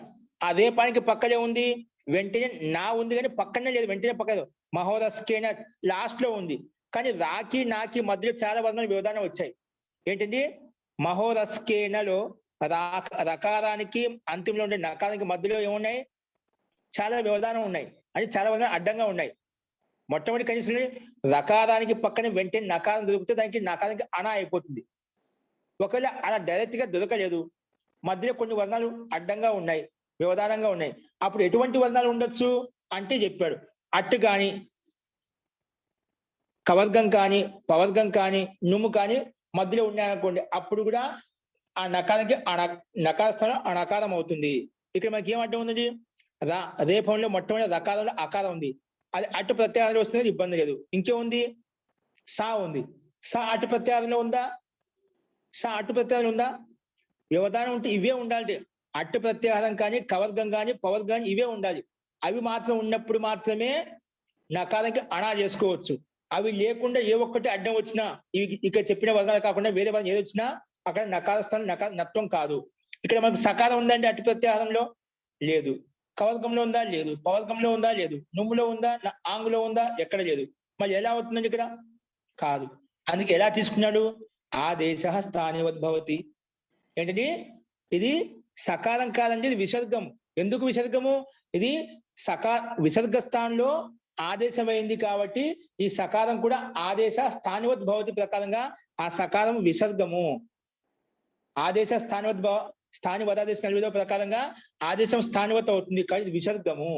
ఆ రేపానికి పక్కనే ఉంది వెంటనే నా ఉంది కానీ పక్కనే లేదు వెంటనే పక్కన మహోరస్కేనా లాస్ట్ లో ఉంది కానీ రాకి నాకి మధ్యలో చాలా వర్ణాలు వ్యవధానం వచ్చాయి. ఏంటండి మహోరస్కేనలో రకారానికి అంతిమంలో ఉండే నకారానికి మధ్యలో ఏమున్నాయి చాలా వ్యవధానం ఉన్నాయి అని చాలా వర్ణాలు అడ్డంగా ఉన్నాయి. మొట్టమొదటి కండిషన్ రకారానికి పక్కన వెంటనే నకారం దొరికితే దానికి నకారానికి అణ అయిపోతుంది. ఒకవేళ అలా డైరెక్ట్ గా దొరకలేదు మధ్యలో కొన్ని వర్ణాలు అడ్డంగా ఉన్నాయి వ్యవధానంగా ఉన్నాయి అప్పుడు ఎటువంటి వర్ణాలు ఉండొచ్చు అంటే చెప్పాడు అట్టు కానీ కవర్గం కానీ పవర్గం కానీ నుమ్ము కానీ మధ్యలో ఉన్నాయనుకోండి అప్పుడు కూడా ఆ నకారానికి నకార స్థానం అనకారం అవుతుంది. ఇక్కడ మనకి ఏం అడ్డం ఉంది రేపంలో మొట్టమొదటి రకారంలో ఆకారం ఉంది అది అటు ప్రత్యాహారంలో వస్తుంది ఇబ్బంది లేదు. ఇంకేముంది సా ఉంది సా అటు ప్రత్యాహారంలో ఉందా సా అటు ప్రత్యాహారం ఉందా వ్యవధానం ఉంటే ఇవే ఉండాలి. అట్టు ప్రత్యాహారం కానీ కవర్గం కానీ పవర్ కానీ ఇవే ఉండాలి. అవి మాత్రం ఉన్నప్పుడు మాత్రమే నకారానికి అణా చేసుకోవచ్చు. అవి లేకుండా ఏ ఒక్కటి అడ్డం వచ్చినా ఇక్కడ చెప్పిన వర్ణాలు కాకుండా వేరే వర్ణం ఏది వచ్చినా అక్కడ నకార స్థానం నత్వం కాదు. ఇక్కడ మనకు సకారం ఉందండి అట్టి ప్రత్యాహారంలో, లేదు. కవల్కంలో ఉందా, లేదు. పవల్కంలో ఉందా, లేదు. నుమ్ములో ఉందా, ఆంగులో ఉందా, ఎక్కడ లేదు. మళ్ళీ ఎలా అవుతుందండి ఇక్కడ? కాదు. అందుకే ఎలా తీసుకున్నాడు? ఆదేశ స్థానివద్భవతి. ఏంటండి? ఇది సకారం కాదండి, ఇది విసర్గం. ఎందుకు విసర్గము? ఇది విసర్గ స్థానంలో ఆదేశమైంది కాబట్టి ఈ సకారం కూడా ఆదేశ స్థానివద్భవతి ప్రకారంగా ఆ సకారం విసర్గము. ఆదేశ స్థానివదాదేశ నలువిధ ప్రకారంగా ఆదేశం స్థానివత్ అవుతుంది కానీ ఇది విసర్గము.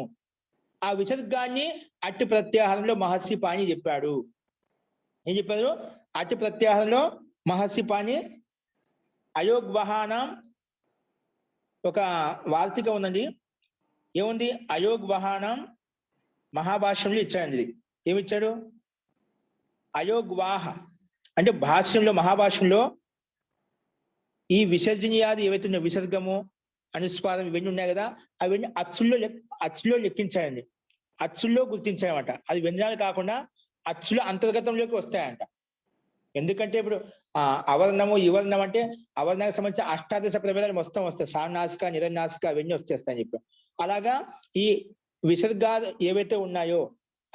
ఆ విసర్గాన్ని అట్టి ప్రత్యాహారంలో మహర్షి పాణి చెప్పాడు. ఏం చెప్పారు? అట్టి ప్రత్యాహారంలో మహర్షి పాణి అయోగ్వహానం ఒక వార్తిక ఉందండి. ఏముంది? అయోగ్వహానం మహాభాష్యంలో ఇచ్చాడండి. ఏమిచ్చాడు? అయోగ్వాహ అంటే భాష్యంలో, మహాభాష్యంలో ఈ విసర్జనీయాది ఏవైతే ఉన్నాయో విసర్గము, అనుస్వారం ఇవన్నీ ఉన్నాయి కదా, అవన్నీ అచ్చుల్లో లెక్కించాయండి. అచ్చుల్లో గుర్తించాయన్నమాట. అది వ్యంజనాలు కాకుండా అచ్చుల అంతర్గతంలోకి వస్తాయంట. ఎందుకంటే ఇప్పుడు అవర్ణము ఇవర్ణం అంటే అవర్ణానికి సంబంధించిన అష్టాదశ ప్రభేదాలు మొత్తం వస్తాయి. సాన్నాసిక, నిరన్నాసిక అవన్నీ వచ్చేస్తాయని చెప్పి. అలాగా ఈ విసర్గాలు ఏవైతే ఉన్నాయో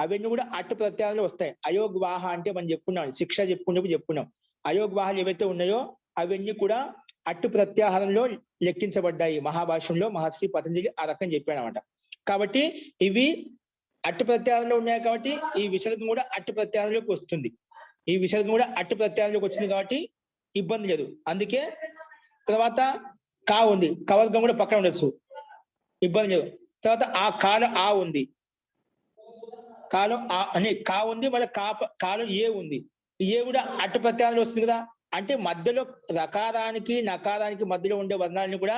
అవన్నీ కూడా అట్టు ప్రత్యాహారంలో వస్తాయి. అయోగ్వాహ అంటే మనం చెప్పుకున్నాం, శిక్ష చెప్పుకున్నాం. అయోగ్వాహాలు ఏవైతే ఉన్నాయో అవన్నీ కూడా అట్టు ప్రత్యాహారంలో లెక్కించబడ్డాయి. మహాభాష్యంలో మహర్షి పతంజలి ఆ రకం చెప్పాడు అనమాట. కాబట్టి ఇవి అట్టు ప్రత్యాహారంలో ఉన్నాయి కాబట్టి ఈ విసర్గం కూడా అట్టు ప్రత్యాహారంలోకి వస్తుంది. ఈ విసర్గం కూడా అట్టు ప్రత్యాహారంలోకి వచ్చింది కాబట్టి ఇబ్బంది లేదు. అందుకే తర్వాత కా ఉంది, కవర్గం కూడా పక్కన ఉండొచ్చు, ఇబ్బంది లేదు. తర్వాత ఆ కాలు ఆ ఉంది, కాలు ఆ అని కా ఉంది, మళ్ళీ కాలు ఏ ఉంది. ఏ కూడా అట్టు ప్రత్యాహారంలో వస్తుంది కదా. అంటే మధ్యలో రకారానికి నకారానికి మధ్యలో ఉండే వర్ణాలని కూడా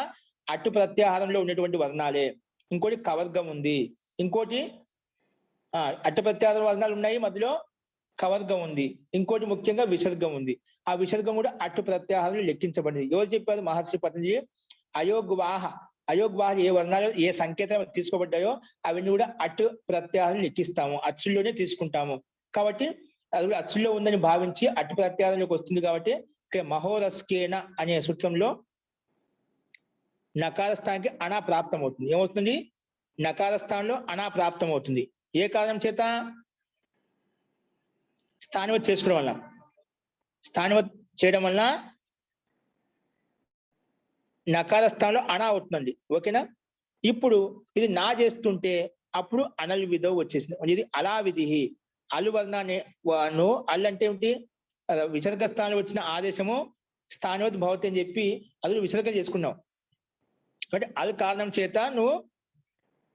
అట్టు ప్రత్యాహారంలో ఉండేటువంటి వర్ణాలే. ఇంకోటి కవర్గం ఉంది, ఇంకోటి అట్టు ప్రత్యాహార వర్ణాలు ఉన్నాయి, మధ్యలో కవర్గం ఉంది, ఇంకోటి ముఖ్యంగా విసర్గం ఉంది. ఆ విసర్గం కూడా అట్టు ప్రత్యాహారంలో లెక్కించబడింది. ఎవరు చెప్పారు? మహర్షి పతంజలి. అయోగ్వాహ ఏ వర్ణాలు ఏ సంకేతం తీసుకోబడ్డాయో అవన్నీ కూడా అట్టు ప్రత్యాహారం లెక్కిస్తాము, అచ్చుల్లోనే తీసుకుంటాము. కాబట్టి అది కూడా అచ్చుల్లో ఉందని భావించి అట్టు ప్రత్యాహారంలోకి వస్తుంది. కాబట్టి ఇక్కడ మహోరస్కేన అనే సూత్రంలో నకార స్థానానికి అనా ప్రాప్తం అవుతుంది. ఏమవుతుంది? నకార స్థానంలో అనా ప్రాప్తం అవుతుంది. ఏ కారణం చేత? స్థానివత్ చేసుకోవడం వల్ల. స్థానివత్ చేయడం వల్ల నకార స్థానంలో అనా అవుతుందండి. ఓకేనా? ఇప్పుడు ఇది నా చేస్తుంటే అప్పుడు అనల్ విధో వచ్చేసింది. ఇది అలా విధి. అలు వర్ణాన్ని అల్లు అంటే ఏమిటి? విసర్గ స్థానంలో వచ్చిన ఆదేశము స్థానివత్ భవతి అని చెప్పి అది విసర్గం చేసుకున్నావు. కాబట్టి అది కారణం చేత నువ్వు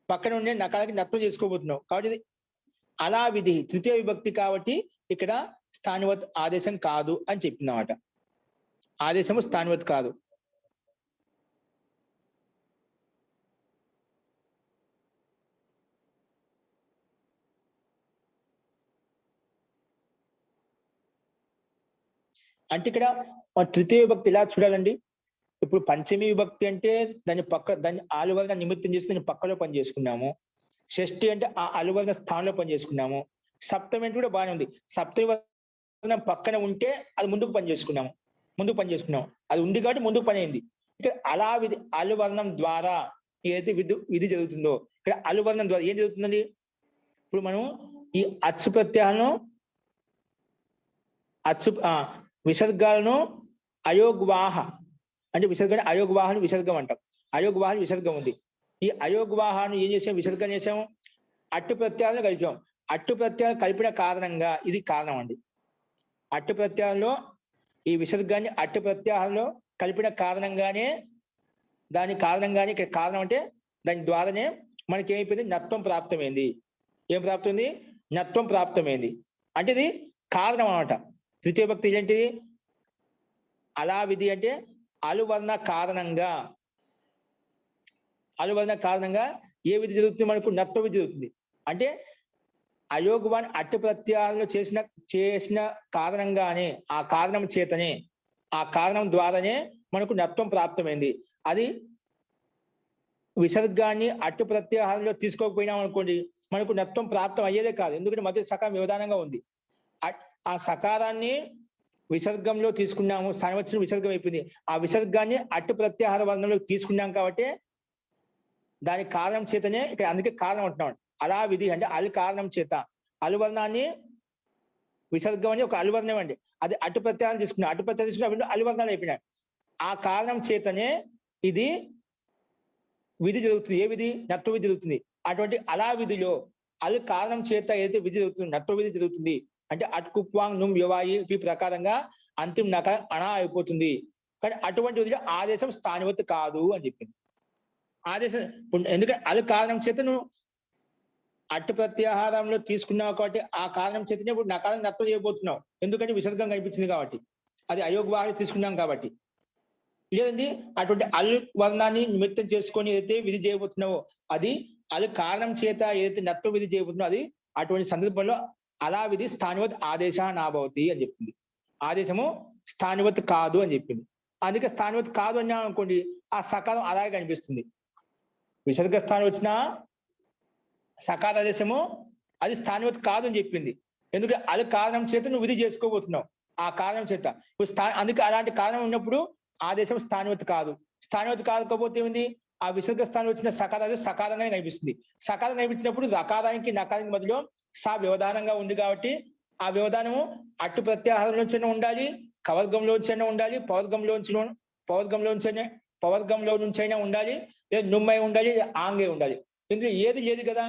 పక్కన ఉండే నకారానికి నత్వం చేసుకోబోతున్నావు. కాబట్టి ఇది అలా విధి తృతీయ విభక్తి కాబట్టి ఇక్కడ స్థానివత్ ఆదేశం కాదు అని చెప్పిందన్నమాట. ఆదేశము స్థానివత్ కాదు. అంటే ఇక్కడ తృతీయ విభక్తి ఇలా చూడాలండి. ఇప్పుడు పంచమీ విభక్తి అంటే దాన్ని ఆలువర్ణ నిమిత్తం చేసి దాన్ని పక్కలో పని చేసుకున్నాము. షష్ఠి అంటే ఆ అలువర్ణ స్థానంలో పని చేసుకున్నాము. సప్తమి అంటే కూడా బాగానే ఉంది. సప్తమి వర్ణం పక్కన ఉంటే అది ముందుకు పని చేసుకున్నాము. అది ఉంది కాబట్టి ముందుకు పని అయింది. ఇక్కడ అలా విధి అలువర్ణం ద్వారా ఏదైతే విధి జరుగుతుందో ఇక్కడ అలువర్ణం ద్వారా ఏం జరుగుతుందండి? ఇప్పుడు మనం ఈ అచ్చు ప్రత్యాహాలను విసర్గాలను అయోగ్వాహ అంటే విసర్గం అయోగ్వాహను విసర్గం అంటాం. అయోగ్వాహను విసర్గం ఉంది. ఈ అయోగ్వాహాన్ని ఏం చేసాం? విసర్గం చేసాము. అట్టు ప్రత్యాలను కలిపాం. అట్టు ప్రత్యాలు కలిపిన కారణంగా ఇది కారణం అండి. అట్టు ప్రత్యాలలో ఈ విసర్గాన్ని అట్టు ప్రత్యాహారంలో కలిపిన కారణంగానే ఇక్కడ కారణం అంటే దాని ద్వారానే మనకి ఏమైపోయింది? నత్వం ప్రాప్తమైంది. ఏం ప్రాప్తమైంది? నత్వం ప్రాప్తమైంది. అంటే ఇది కారణం అన్నమాట. తృతీయ భక్తి ఏంటిది? అలా విధి అంటే అలువర్ణ కారణంగా ఏ విధి జరుగుతుంది? మనకు నత్వ విధి జరుగుతుంది. అంటే అయోగ్వాన్ని అట్టు ప్రత్యాహారంలో చేసిన కారణంగానే ఆ కారణం చేతనే ఆ కారణం ద్వారానే మనకు నత్వం ప్రాప్తమైంది. అది విసర్గాన్ని అట్టు ప్రత్యాహారంలో తీసుకోకపోయినాం అనుకోండి మనకు నత్వం ప్రాప్తం అయ్యేదే కాదు. ఎందుకంటే మధ్య సకాలం వ్యవధానంగా ఉంది. ఆ సకారాన్ని విసర్గంలో తీసుకున్నాము, స్థానవచనం విసర్గం అయిపోయింది. ఆ విసర్గాన్ని అట్టు ప్రత్యాహార వర్ణంలో తీసుకున్నాం కాబట్టి దాని కారణం చేతనే ఇక్కడ, అందుకే కారణం అంటున్నాం. అలా విధి అంటే అలు కారణం చేత, అలువర్ణాన్ని విసర్గం అని ఒక అలువర్ణం అండి, అది అటు ప్రత్యాహారం తీసుకున్నాం, అటు ప్రత్యాహారం తీసుకున్న అలువర్ణాలు అయిపోయినాయి. ఆ కారణం చేతనే ఇది విధి జరుగుతుంది. ఏ విధి? నత్వ విధి జరుగుతుంది. అటువంటి అలా విధిలో అలు కారణం చేత ఏదైతే విధి జరుగుతుంది, నత్వ విధి జరుగుతుంది అంటే అట్కుప్వాంగ్ నుమ్ వ్యవాయి ఈ ప్రకారంగా అంతిమ నక అణ అయిపోతుంది. కానీ అటువంటి విధిలో ఆదేశం స్థానివత్ కాదు అని చెప్పింది. ఆదేశం ఎందుకంటే అలు కారణం చేత నువ్వు అట్టు ప్రత్యాహారంలో తీసుకున్నావు కాబట్టి ఆ కారణం చేతనే ఇప్పుడు నకారం నత్వం చేయబోతున్నావు. ఎందుకంటే విసర్గం కనిపించింది కాబట్టి, అది అయోగ్వాహి తీసుకున్నాం కాబట్టి. లేదండి అటువంటి అల్ వర్ణాన్ని నిమిత్తం చేసుకొని ఏదైతే విధి చేయబోతున్నావో అది అల్ కారణం చేత ఏదైతే నత్వ విధి చేయబోతున్నావో అది అటువంటి సందర్భంలో అలా విధి స్థానివత్ ఆదేశ నాభవతి అని చెప్పింది. ఆదేశము స్థానివత్ కాదు అని చెప్పింది. అందుకే స్థానివత్ కాదు అన్నా అనుకోండి, ఆ సకాలం అలాగే కనిపిస్తుంది. విసర్గ స్థానం వచ్చిన సకార ఆదేశము అది స్థానివత్ కాదు అని చెప్పింది. ఎందుకంటే అది కారణం చేత నువ్వు విధి చేసుకోబోతున్నావు, ఆ కారణం చేత. అందుకే అలాంటి కారణం ఉన్నప్పుడు ఆదేశం స్థానివత్ కాదు. స్థానివత్ కాకపోతే ఏంది? ఆ విసర్గ స్థానం వచ్చిన సకార సకారంగా కనిపిస్తుంది. సకారం కనిపించినప్పుడు రకారానికి నకారానికి మధ్యలో సా వ్యవధానంగా ఉంది కాబట్టి ఆ వ్యవధానము అట్టు ప్రత్యాహారంలోంచైనా ఉండాలి, కవర్గంలోంచైనా ఉండాలి, పవర్గంలో నుంచైనా ఉండాలి, లేదా నుమ్మై ఉండాలి, ఆంగే ఉండాలి. ఇందులో ఏది లేదు కదా.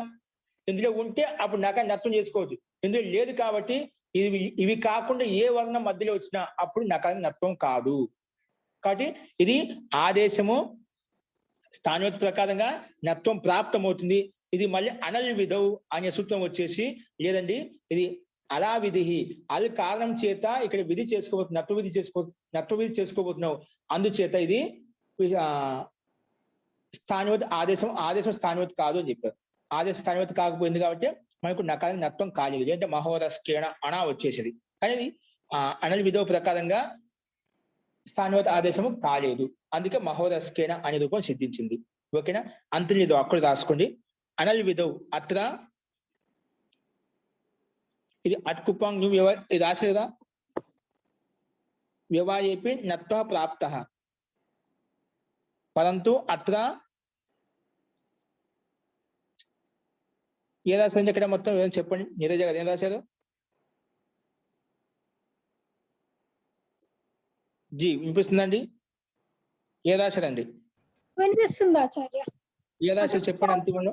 ఇందులో ఉంటే అప్పుడు నకాన్ని నత్వం చేసుకోవచ్చు. ఇందులో లేదు కాబట్టి ఇవి కాకుండా ఏ వర్ణం మధ్యలో వచ్చినా అప్పుడు నకారానికి నత్వం కాదు. కాబట్టి ఇది ఆదేశము స్థానివత్ ప్రకారంగా నత్వం ప్రాప్తమవుతుంది. ఇది మళ్ళీ అనల్ విధౌ అనే సూత్రం వచ్చేసి లేదండి, ఇది అలా విధి అది కారణం చేత ఇక్కడ విధి చేసుకోబోతుంది, నత్వ విధి చేసుకోబోతున్నావు. అందుచేత ఇది స్థానివత్ ఆదేశం స్థానివత్ కాదు అని చెప్పారు. ఆదేశం స్థానివత్ కాకపోయింది కాబట్టి మనకు నకారానికి నత్వం కాలేదు. అంటే మహోరస్కేణ అణ వచ్చేసేది. కానీ అనల్ విధో ప్రకారంగా స్థానివత్ ఆదేశము కాలేదు. అందుకే మహోరస్కేణ అనే రూపం సిద్ధించింది. ఓకేనా? అంతర్నిధో అక్కడ రాసుకోండి. అనల్ విధౌ అత్ర ఇది అట్కుపాంగ్ నువ్వు ఇది రాసే కదా, వ్యవాయేపి నత్వ ప్రాప్త పరంతు అత్ర ఏ రాశారు ఇక్కడ మొత్తం చెప్పండి. నీరజ గారు ఏం రాశారు? జీ వినిపిస్తుందండి? ఏ రాశారండి? వినిపిస్తుంది ఆచార్య. ఏ రాశారు చెప్పండి అంతిమంలో.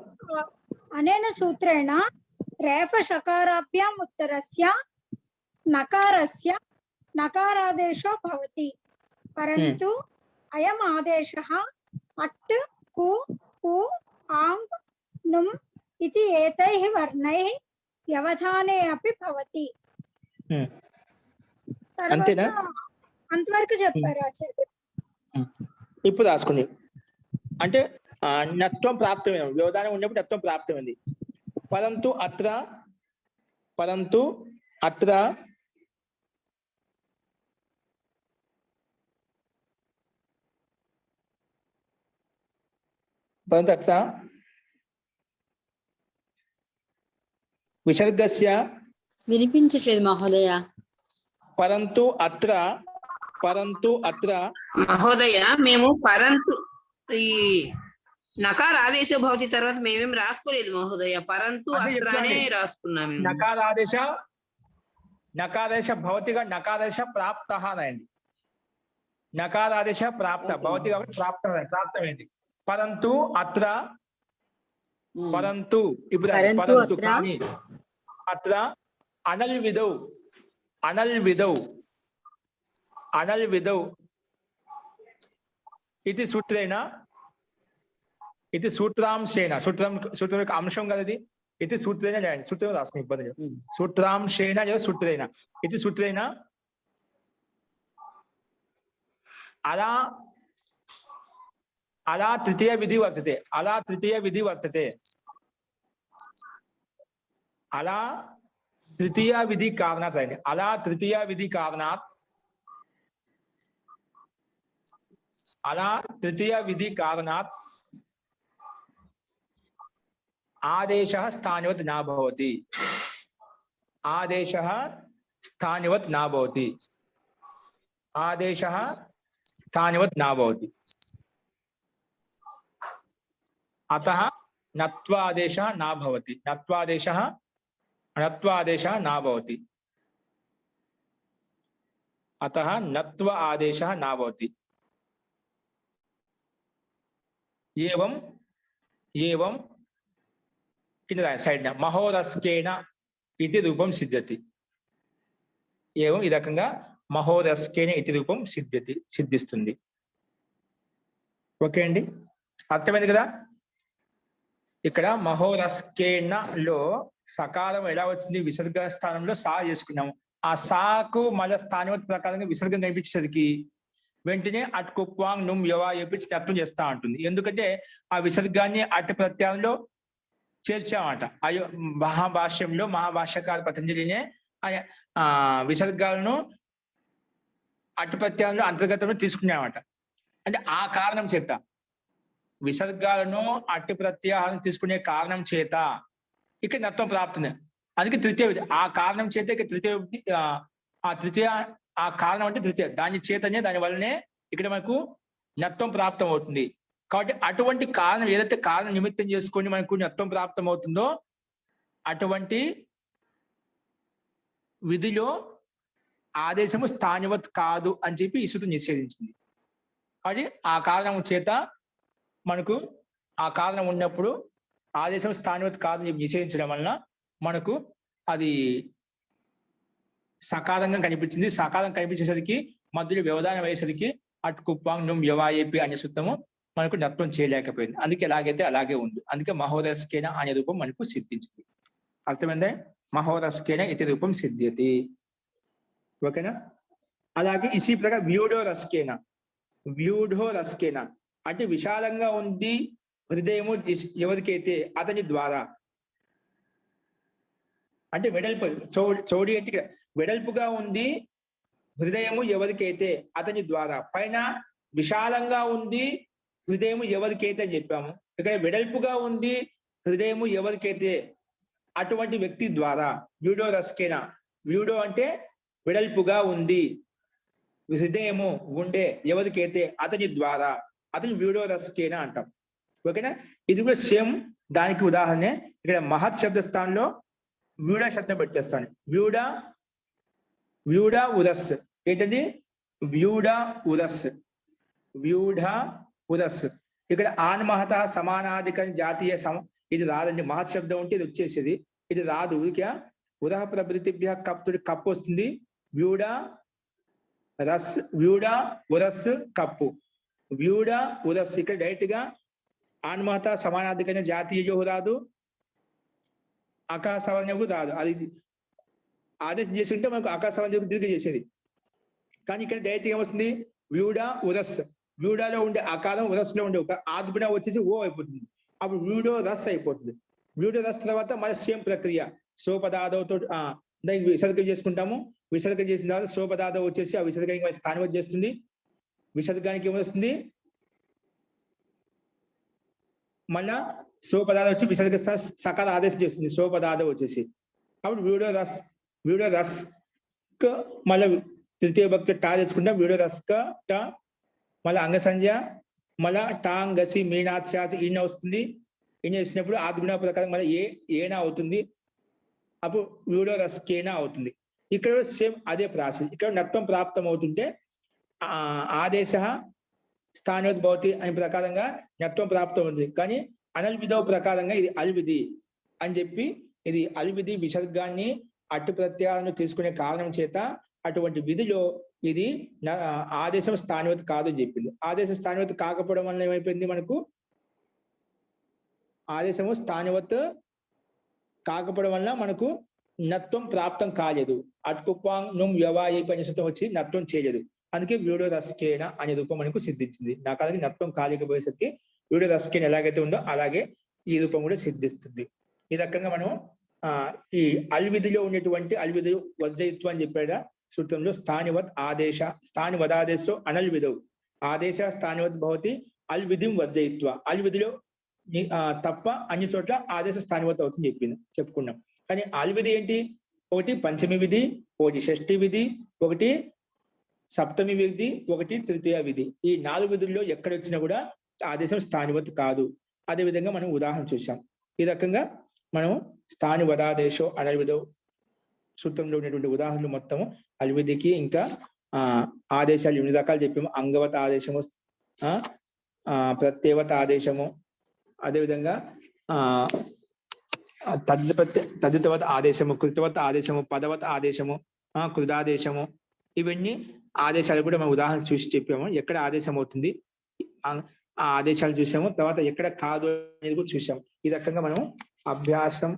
అనేన సూత్రేణ రేఫ షకారాభ్యాం ఉత్తరస్య నకారస్య నకారాదేశో భవతి పరంతు అయం ఆదేశః అట్ కు పు ఆంగ్ నుమ్ ఇది ఏతైః వర్ణైః వ్యవధానే అపి భవతి. అంతేనా? అంతవరకు చెప్పారు ఆచార్య. ఇప్పుడు రాసుకోండి. అంటే నత్వం ప్రాప్తమైంది, వ్యవధానం ఉన్నప్పుడు నత్వం ప్రాప్తమైంది. పరంతు అత్ర పరంతు అత్ర విసర్గస్య వినిపించట్లేదు మహోదయ. పరంతు అత్ర మహోదయ మేము పరంతు ఈ నకార ఆదేశ భవతి తర్వాత మేమేం రాసుకోలేదు మహోదయ, పరంతు అదే అత్రానే చెప్పండి. రాసుకున్నాము. నకారాదేశ భౌతిగా నకారాదేశ ప్రాప్త అనండి. నకారాదేశ ప్రాప్త భౌతిక ప్రాప్తమైంది. పరంతు అత్ర పరంతు ఇప్పుడు పరంతు కానీ అత్ర అనల్ విధౌ ఇది సూత్రేణ ఇది సూత్రాంశేన సూత్రం యొక్క అంశం కదా ఇది. ఇది సూత్రేణ చేయండి. సూత్రం రాసుకుని ఇబ్బంది లేదు. సూత్రాంశేన లేదా సూత్రేణ ఇది సూత్రేణ అలా తృతీయ విధి వర్తతే. అలా తృతీయ విధి వర్తతే. అలా తృతీయ విధి కారణాత్ రండి. అలా తృతీయ విధి కారణాత్ అలా తృతీయ విధి కారణాత్ ఆదేశः స్థానివత్ నా భవతి. ఆదేశः స్థానివత్ నా భవతి. ఆదేశः స్థానివత్ నా భవతి. అతः నత్వాదేశः నా భవతి. నత్వాదేశः నా భవతి. అతः నత్వ ఆదేశः నా భవతి. ఏవం ఏవం కింద సైడ్ మహోదస్కేన ఇది రూపం సిద్ధ్యతి. ఏవం ఈ రకంగా మహోదస్కేన ఇది రూపం సిద్ధిస్తుంది. ఓకే అండి, అర్థమైంది కదా. ఇక్కడ మహోదస్కేనలో సకాలం ఎలా వచ్చింది, విసర్గ స్థానంలో సా చేసుకున్నాము. ఆ సాకు మళ్ళీ స్థానివత్ ప్రకారంగా విసర్గం కనిపించేసరికి వెంటనే అటు కుప్వాంగ్ నుమ్ యవా చెప్పించి అర్థం చేస్తా ఉంటుంది. ఎందుకంటే ఆ విసర్గాన్ని అటు ప్రత్యాయంలో చేర్చామట. అయ్యో మహాభాష్యకార పతంజలినే ఆ విసర్గాలను అటు ప్రత్యాయంలో అంతర్గతంలో తీసుకున్నామట. అంటే ఆ కారణం చేత విసర్గాలను అటు ప్రత్యాహారం తీసుకునే కారణం చేత ఇక్కడ నత్వం ప్రాప్తుంది. అందుకే తృతీయ విధి. ఆ కారణం చేత ఇక్కడ తృతీయ విధి, ఆ కారణం అంటే తృతీయ, దాని చేతనే దాని వల్లనే ఇక్కడ మనకు నత్వం ప్రాప్తం అవుతుంది. కాబట్టి అటువంటి కారణం ఏదైతే కారణం నిమిత్తం చేసుకొని మనకు నత్వం ప్రాప్తం అవుతుందో అటువంటి విధిలో ఆదేశము స్థానివత్ కాదు అని చెప్పి ఈ సూత్రం నిషేధించింది. అది ఆ కారణం చేత మనకు ఆ కారణం ఉన్నప్పుడు ఆదేశం స్థానివత్ కాదు అని చెప్పి నిషేధించడం వలన మనకు అది సకాలంగా కనిపించింది. సకాలం కనిపించేసరికి మధ్యలో వ్యవధానం అయ్యేసరికి అటు కుప్పాంగ్ నుమ్ యవాయేపి అనే సూత్రము మనకు నత్వం చేయలేకపోయింది. అందుకే ఎలాగైతే అలాగే ఉంది. అందుకే మహోదస్కేన అనే రూపం మనకు సిద్ధించింది. అర్థమైందే, మహోదస్కేన ఇతి రూపం సిద్ధ్యతి. ఓకేనా. అలాగే ఇసి ప్రకారం వ్యూఢో రస్కేన అంటే విశాలంగా ఉంది హృదయము ఎవరికైతే అతని ద్వారా, అంటే వెడల్పు చౌడి అంటే వెడల్పుగా ఉంది హృదయము ఎవరికైతే అతని ద్వారా. పైన విశాలంగా ఉంది హృదయము ఎవరికైతే అని చెప్పాము. ఇక్కడ వెడల్పుగా ఉంది హృదయము ఎవరికైతే అటువంటి వ్యక్తి ద్వారా. వ్యూడో రస్కేన, వ్యూడో అంటే వెడల్పుగా ఉంది హృదయము గుండె ఎవరికైతే అతని ద్వారా, అతని వ్యూడో రస్కేన అంటాం. ఓకేనా. ఇది కూడా సేమ్ దానికి ఉదాహరణ. ఇక్కడ మహత్ శబ్ద స్థానంలో వ్యూడా శబ్దం పెట్టేస్తాను. వ్యూడా ఉరస్ ఏంటది, వ్యూడా ఉరస్. ఇక్కడ ఆన్ మహత సమానాధిక జాతీయ ఇది రాదండి. మహత్ శబ్దం ఉంటే ఇది వచ్చేసేది, ఇది రాదు. ఉదహ ప్రభృతిభ్య కప్తుడి కప్పు వస్తుంది. వ్యూడా ఉరస్ కప్పు. వ్యూడా ఉరస్ ఇక్కడ డైరెక్ట్ గా ఆన్ మహత సమానాధిక జాతీయ రాదు, ఆకాశవాణ్యకు రాదు. అది ఆదేశం చేసుకుంటే మనకు ఆకాశవాణ్యకు దీర్ఘ చేసేది. కానీ ఇక్కడ డైరెక్ట్ ఏమొస్తుంది, వ్యూడా ఉరస్. వ్యూడాలో ఉండే ఆకారం ఉరస్లో ఉండే ఒక ఆద్గుణ వచ్చేసి ఓ అయిపోతుంది. అప్పుడు వ్యూడో రస్ అయిపోతుంది. వ్యూడో రస్ తర్వాత మన సేమ్ ప్రక్రియ సోపదాదవుతో దానికి విసర్గం చేసుకుంటాము. విసర్గం చేసిన తర్వాత సోపదాదం వచ్చేసి ఆ విసర్గానికి స్థానివత్ చేస్తుంది. విసర్గానికి ఏమొస్తుంది, మళ్ళా సోపదాద వచ్చి విసర్గ సకాల ఆదేశం చేస్తుంది. సోపదాద వచ్చేసి అప్పుడు వ్యూడో రస్ మళ్ళీ తృతీయ భక్తి టా తెచ్చుకుంటాం. వ్యూడో రస్ ట మళ్ళీ అంగసంధ్య మళ్ళా టాంగ్ గసి మీనాత్శాస ఈయన వస్తుంది. ఈయన చేసినప్పుడు ఆద్గుణ ప్రకారం మళ్ళీ ఏనా అవుతుంది. అప్పుడు వ్యూడో రస్కేనా అవుతుంది. ఇక్కడ సేమ్ అదే ప్రాసెస్. ఇక్కడ నత్వం ప్రాప్తం అవుతుంటే ఆదేశ స్థానివత్ భవతి అనే ప్రకారంగా నత్వం ప్రాప్తం అవుతుంది. కానీ అనల్విధో ప్రకారంగా ఇది అల్విధి అని చెప్పి, ఇది అల్విధి విసర్గాన్ని అట్టు ప్రత్యయాలను తీసుకునే కారణం చేత అటువంటి విధిలో ఇది ఆదేశం స్థానివత్ కాదు అని చెప్పింది. ఆదేశం స్థానివత్ కాకపోవడం వల్ల ఏమైపోయింది, మనకు ఆదేశము స్థానివత్ కాకపోవడం వల్ల మనకు నత్వం ప్రాప్తం కాలేదు. అటుకుప్పాంగ్ నుమ్ యవాయి పనిషతం వచ్చి నత్వం చేయలేదు. అందుకే వ్యూడో రస్కేన అనే రూపం మనకు సిద్ధించింది. నాకు అలాగే నత్వం కాలేకపోయేసరికి వ్యూడో రస్కేన ఎలాగైతే ఉందో అలాగే ఈ రూపం కూడా సిద్ధిస్తుంది. ఈ రకంగా మనం ఈ అల్విధిలో ఉండేటువంటి అల్విధి వజ్జయిత్వం అని చెప్పాడా సూత్రంలో స్థానివదాదేశో అనల్విధౌ ఆదేశ స్థానివత్ భవతి అల్విధిం వర్జయిత్వ. అల్విధిలో తప్ప అన్ని చోట్ల ఆదేశ స్థానివత్ అవుతుంది చెప్పుకున్నాం. కానీ అల్విధి ఏంటి, ఒకటి పంచమి విధి, ఒకటి షష్ఠి విధి, ఒకటి సప్తమి విధి, ఒకటి తృతీయ విధి. ఈ 4 విధుల్లో ఎక్కడ వచ్చినా కూడా ఆదేశం స్థానివత్ కాదు. అదే విధంగా మనం ఉదాహరణ చూసాం. ఈ రకంగా మనం స్థానివదాదేశో అనల్విధౌ సూత్రంలో ఉన్నటువంటి ఉదాహరణలు మొత్తము అల్విధికి ఇంకా ఆదేశాలు 8 రకాలు చెప్పాము. అంగవత ఆదేశము, ప్రత్యేవత ఆదేశము, అదేవిధంగా తదితవత ఆదేశము, కృతవత ఆదేశము, పదవత ఆదేశము, కృదాదేశము, ఇవన్నీ ఆదేశాలు కూడా మనం ఉదాహరణ చూసి చెప్పాము. ఎక్కడ ఆదేశం అవుతుంది ఆ ఆదేశాలు చూసాము. తర్వాత ఎక్కడ కాదు అనేది కూడా చూసాము. ఈ రకంగా మనం అభ్యాసం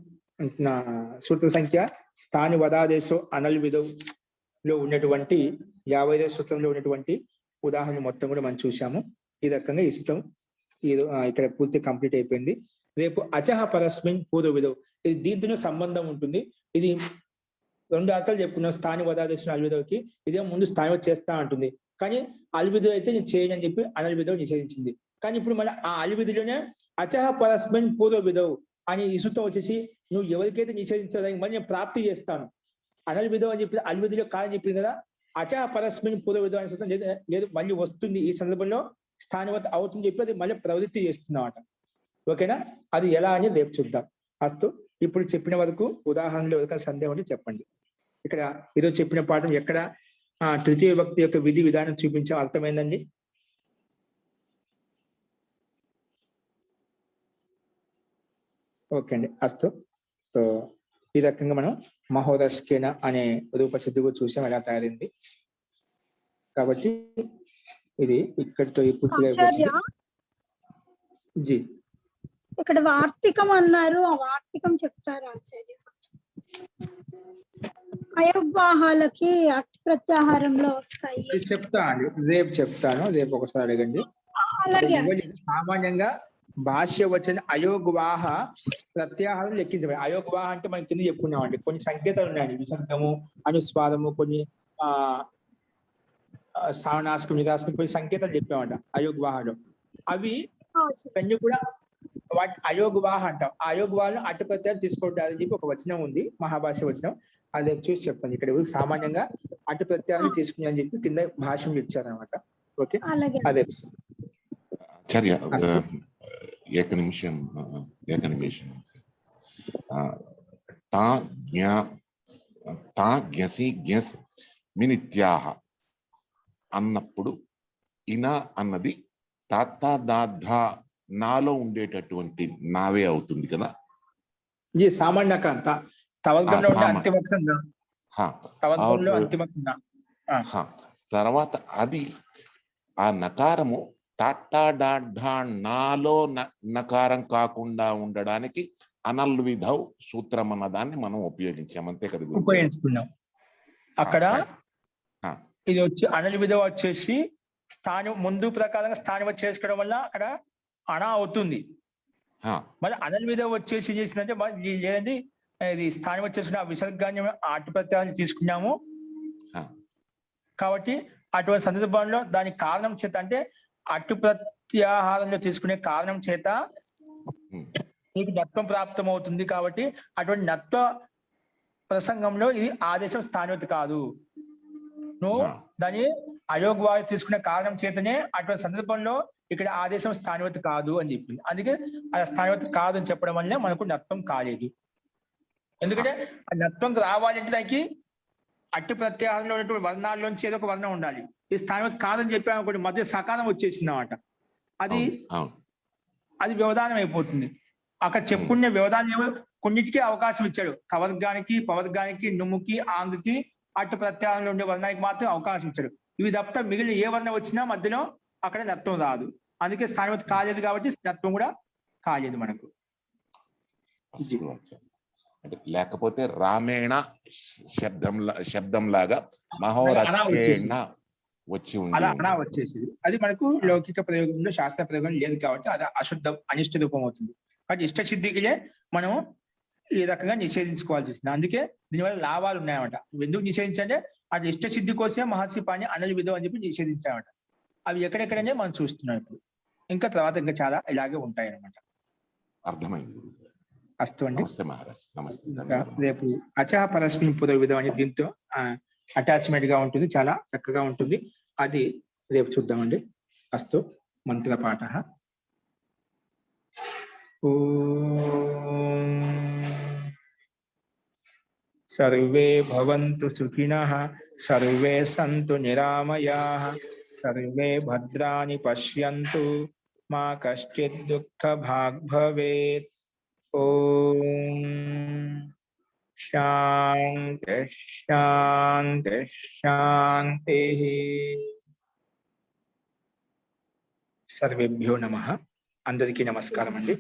సూత్ర సంఖ్య స్థాని వదాదేశో అనల్విధౌ లో ఉన్నటువంటి 55వ సూత్రంలో ఉన్నటువంటి ఉదాహరణ మొత్తం కూడా మనం చూసాము. ఈ రకంగా ఈ సూత్రం ఇక్కడ పూర్తి కంప్లీట్ అయిపోయింది. రేపు అచహ పరస్మిన్ పూర్వ విధౌ, ఇది దీంతో సంబంధం ఉంటుంది. ఇది 2 అర్థాలు చెప్పుకున్నాం. స్థాని వదాదేశం అల్విధౌకి, ఇదే ముందు స్థానివత చేస్తా ఉంటుంది. కానీ అల్విధౌ అయితే నేను చేయను అని చెప్పి అనల్విధౌ నిషేధించింది. కానీ ఇప్పుడు మళ్ళీ ఆ అల్విధిలోనే అచహ పరస్మిన్ పూర్వ విధౌ అని ఈ సూత్రం వచ్చేసి నువ్వు ఎవరికైతే నిషేధించడానికి మళ్ళీ నేను ప్రాప్తి చేస్తాను. అనల్విధౌ అని చెప్పి అల్విధిలో కాదని చెప్పింది కదా. అచహ పరస్మిన్ పూర్వ విధౌ అనే సూత్రం లేదు మళ్ళీ వస్తుంది. ఈ సందర్భంలో స్థానివత అవుతుంది చెప్పి అది మళ్ళీ ప్రవృత్తి చేస్తున్నామట. ఓకేనా? అది ఎలా అని రేపు చూద్దాం. అస్తు. ఇప్పుడు చెప్పిన వరకు ఉదాహరణలో ఎవరికైనా సందేహం ఉంటే చెప్పండి. ఇక్కడ ఈరోజు చెప్పిన పాఠం ఎక్కడ తృతీయ విభక్తి యొక్క విధి విధానం చూపించాం, అర్థమైందండి? ఓకే అండి. అస్తు. సో ఈ రకంగా మనం మహోదస్కేన అనే రూపసిద్ధి కూడా చూసాం ఎలా తయారైంది. కాబట్టి ఇది ఇక్కడితో పూర్తిగా జీ. ఇక్కడ వార్తికం అన్నారు, ఆ వార్తికం చెప్తారా ఆచార్య? అయోగ్వాహాలకి అట్ ప్రత్యాహారంలో వస్తాయి. చెప్తాను, రేపు చెప్తాను. రేపు ఒకసారి అడగండి. అలాగే సామాన్యంగా భాష్య వచ్చిన అయోగ్వాహ ప్రత్యాహారం లెక్కించబడి, అయోగ్వాహ అంటే మనం కింద చెప్పుకున్నామండి. కొన్ని సంకేతాలు ఉన్నాయండి, విసర్గము, అనుస్వారము, కొన్ని సావనాశకం, నిరాశకం, కొన్ని సంకేతాలు చెప్పామంట అయోగ్వాహలో. అవి అన్ని కూడా వాటి అయోగ్వాహ అంటాం. ఆ అయోగ్వాహను అటు ప్రత్యాహారం తీసుకుంటారని చెప్పి ఒక వచనం ఉంది, మహాభాష్య వచనం. అది చూసి చెప్తాను. ఇక్కడ సామాన్యంగా అటు ప్రత్యాహారం తీసుకుని అని చెప్పి కింద భాష్యం ఇచ్చారనమాట. ఓకే, అదే ఆచార్య. ఏక నిమిషం. టా గ్యసి గ్యస్ మినిత్యాహ అన్నప్పుడు ఇన అన్నది తాత దాధ నాలో ఉండేటటువంటి నావే అవుతుంది కదా. సామాన్య తర్వాత అది ఆ నకారము టాటా డాఢా నాలో నకారం కాకుండా ఉండడానికి అనల్విధౌ సూత్రం అన్న దాన్ని మనం ఉపయోగించాం, అంతే కదా? ఉపయోగించుకున్నాం. అక్కడ ఇది వచ్చి అనల్విధౌ వచ్చేసి స్థానం ముందు ప్రకారంగా స్థానం చేసుకోవడం వల్ల అక్కడ అణ అవుతుంది. మళ్ళీ అనల్విధౌ వచ్చేసి చేసిందంటే లేదండి, ఇది స్థానం వచ్చేసుకున్న విసర్గాన్ని అటు ప్రత్యాహారం తీసుకున్నాము కాబట్టి అటువంటి సందర్భంలో దాని కారణం చేత, అంటే అటు ప్రత్యాహారంలో తీసుకునే కారణం చేత నీకు నత్వం ప్రాప్తం అవుతుంది. కాబట్టి అటువంటి నత్వ ప్రసంగంలో ఇది ఆదేశం స్థానివత కాదు. నువ్వు దాని అయోగ్వాహ తీసుకునే కారణం చేతనే అటువంటి సందర్భంలో ఇక్కడ ఆదేశం స్థానివత కాదు అని చెప్పింది. అందుకే ఆ స్థానివత కాదు అని చెప్పడం వల్లనే మనకు నత్వం కాలేదు. ఎందుకంటే ఆ నత్వం రావాలంటే దానికి అట్టి ప్రత్యాహారంలో ఉన్నటువంటి వర్ణాల్లోంచి ఏదో ఒక వర్ణం ఉండాలి. ఈ స్థానివత కాదని చెప్పాము ఒకటి మధ్య సకాలం వచ్చేసింది అన్నమాట. అది వ్యవధానం అయిపోతుంది. అక్కడ చెప్పుకునే వ్యవధానం కొన్నిటికి అవకాశం ఇచ్చాడు. కవర్గానికి, పవర్గానికి, నుమ్ముకి, ఆంగుకి, అటు ప్రత్యాహారంలో ఉండే వర్ణానికి మాత్రం అవకాశం ఇచ్చాడు. ఇవి తప్ప మిగిలిన ఏ వర్ణం వచ్చినా మధ్యలో అక్కడ నత్వం రాదు. అందుకే స్థానివత కాలేదు కాబట్టి నత్వం కూడా కాలేదు మనకు. లేకపోతే రామేణ శబ్దం లాగా మహోరస్కేణ వచ్చి వచ్చేసింది. అది మనకు లౌకిక ప్రయోగంలో, శాస్త్ర ప్రయోగం లేదు కాబట్టి అది అనిష్ట రూపం అవుతుంది. కాబట్టి ఇష్ట సిద్ధికిలే మనం ఈ రకంగా నిషేధించుకోవాల్సి వస్తుంది. అందుకే దీనివల్ల లాభాలు ఉన్నాయన్నమాట. ఎందుకు నిషేధించంటే అది ఇష్ట సిద్ధి కోసమే మహర్షిపాన్ని అనల్విధౌ అని చెప్పి నిషేధించామట. అవి ఎక్కడెక్కడనే మనం చూస్తున్నాం ఇప్పుడు. ఇంకా తర్వాత ఇంకా చాలా ఇలాగే ఉంటాయి అన్నమాట. అర్థమైంది. అస్తు అండి. నమస్తే మహారాజ్. నమస్తే. ఇంకా ధన్యవాదాలు. రేపు అచహ పరస్మిన్ పునర్విధం అని దీంతో అటాచ్మెంట్ గా ఉంటుంది, చాలా చక్కగా ఉంటుంది. అది రేపు చూద్దామండి. అస్తు. మంత్ర పాఠ. ఓం సర్వే భవంతు సుఖినః, సర్వే సంతు నిరామయాః, సర్వే భద్రాణి పశ్యంతు, మా కశ్చిత్ దుఃఖభాగ్ భవేత్. ఓం శాంతి శాంతి శాంతి. సర్వేభ్యో నమః. అందరికీ నమస్కారం అండి.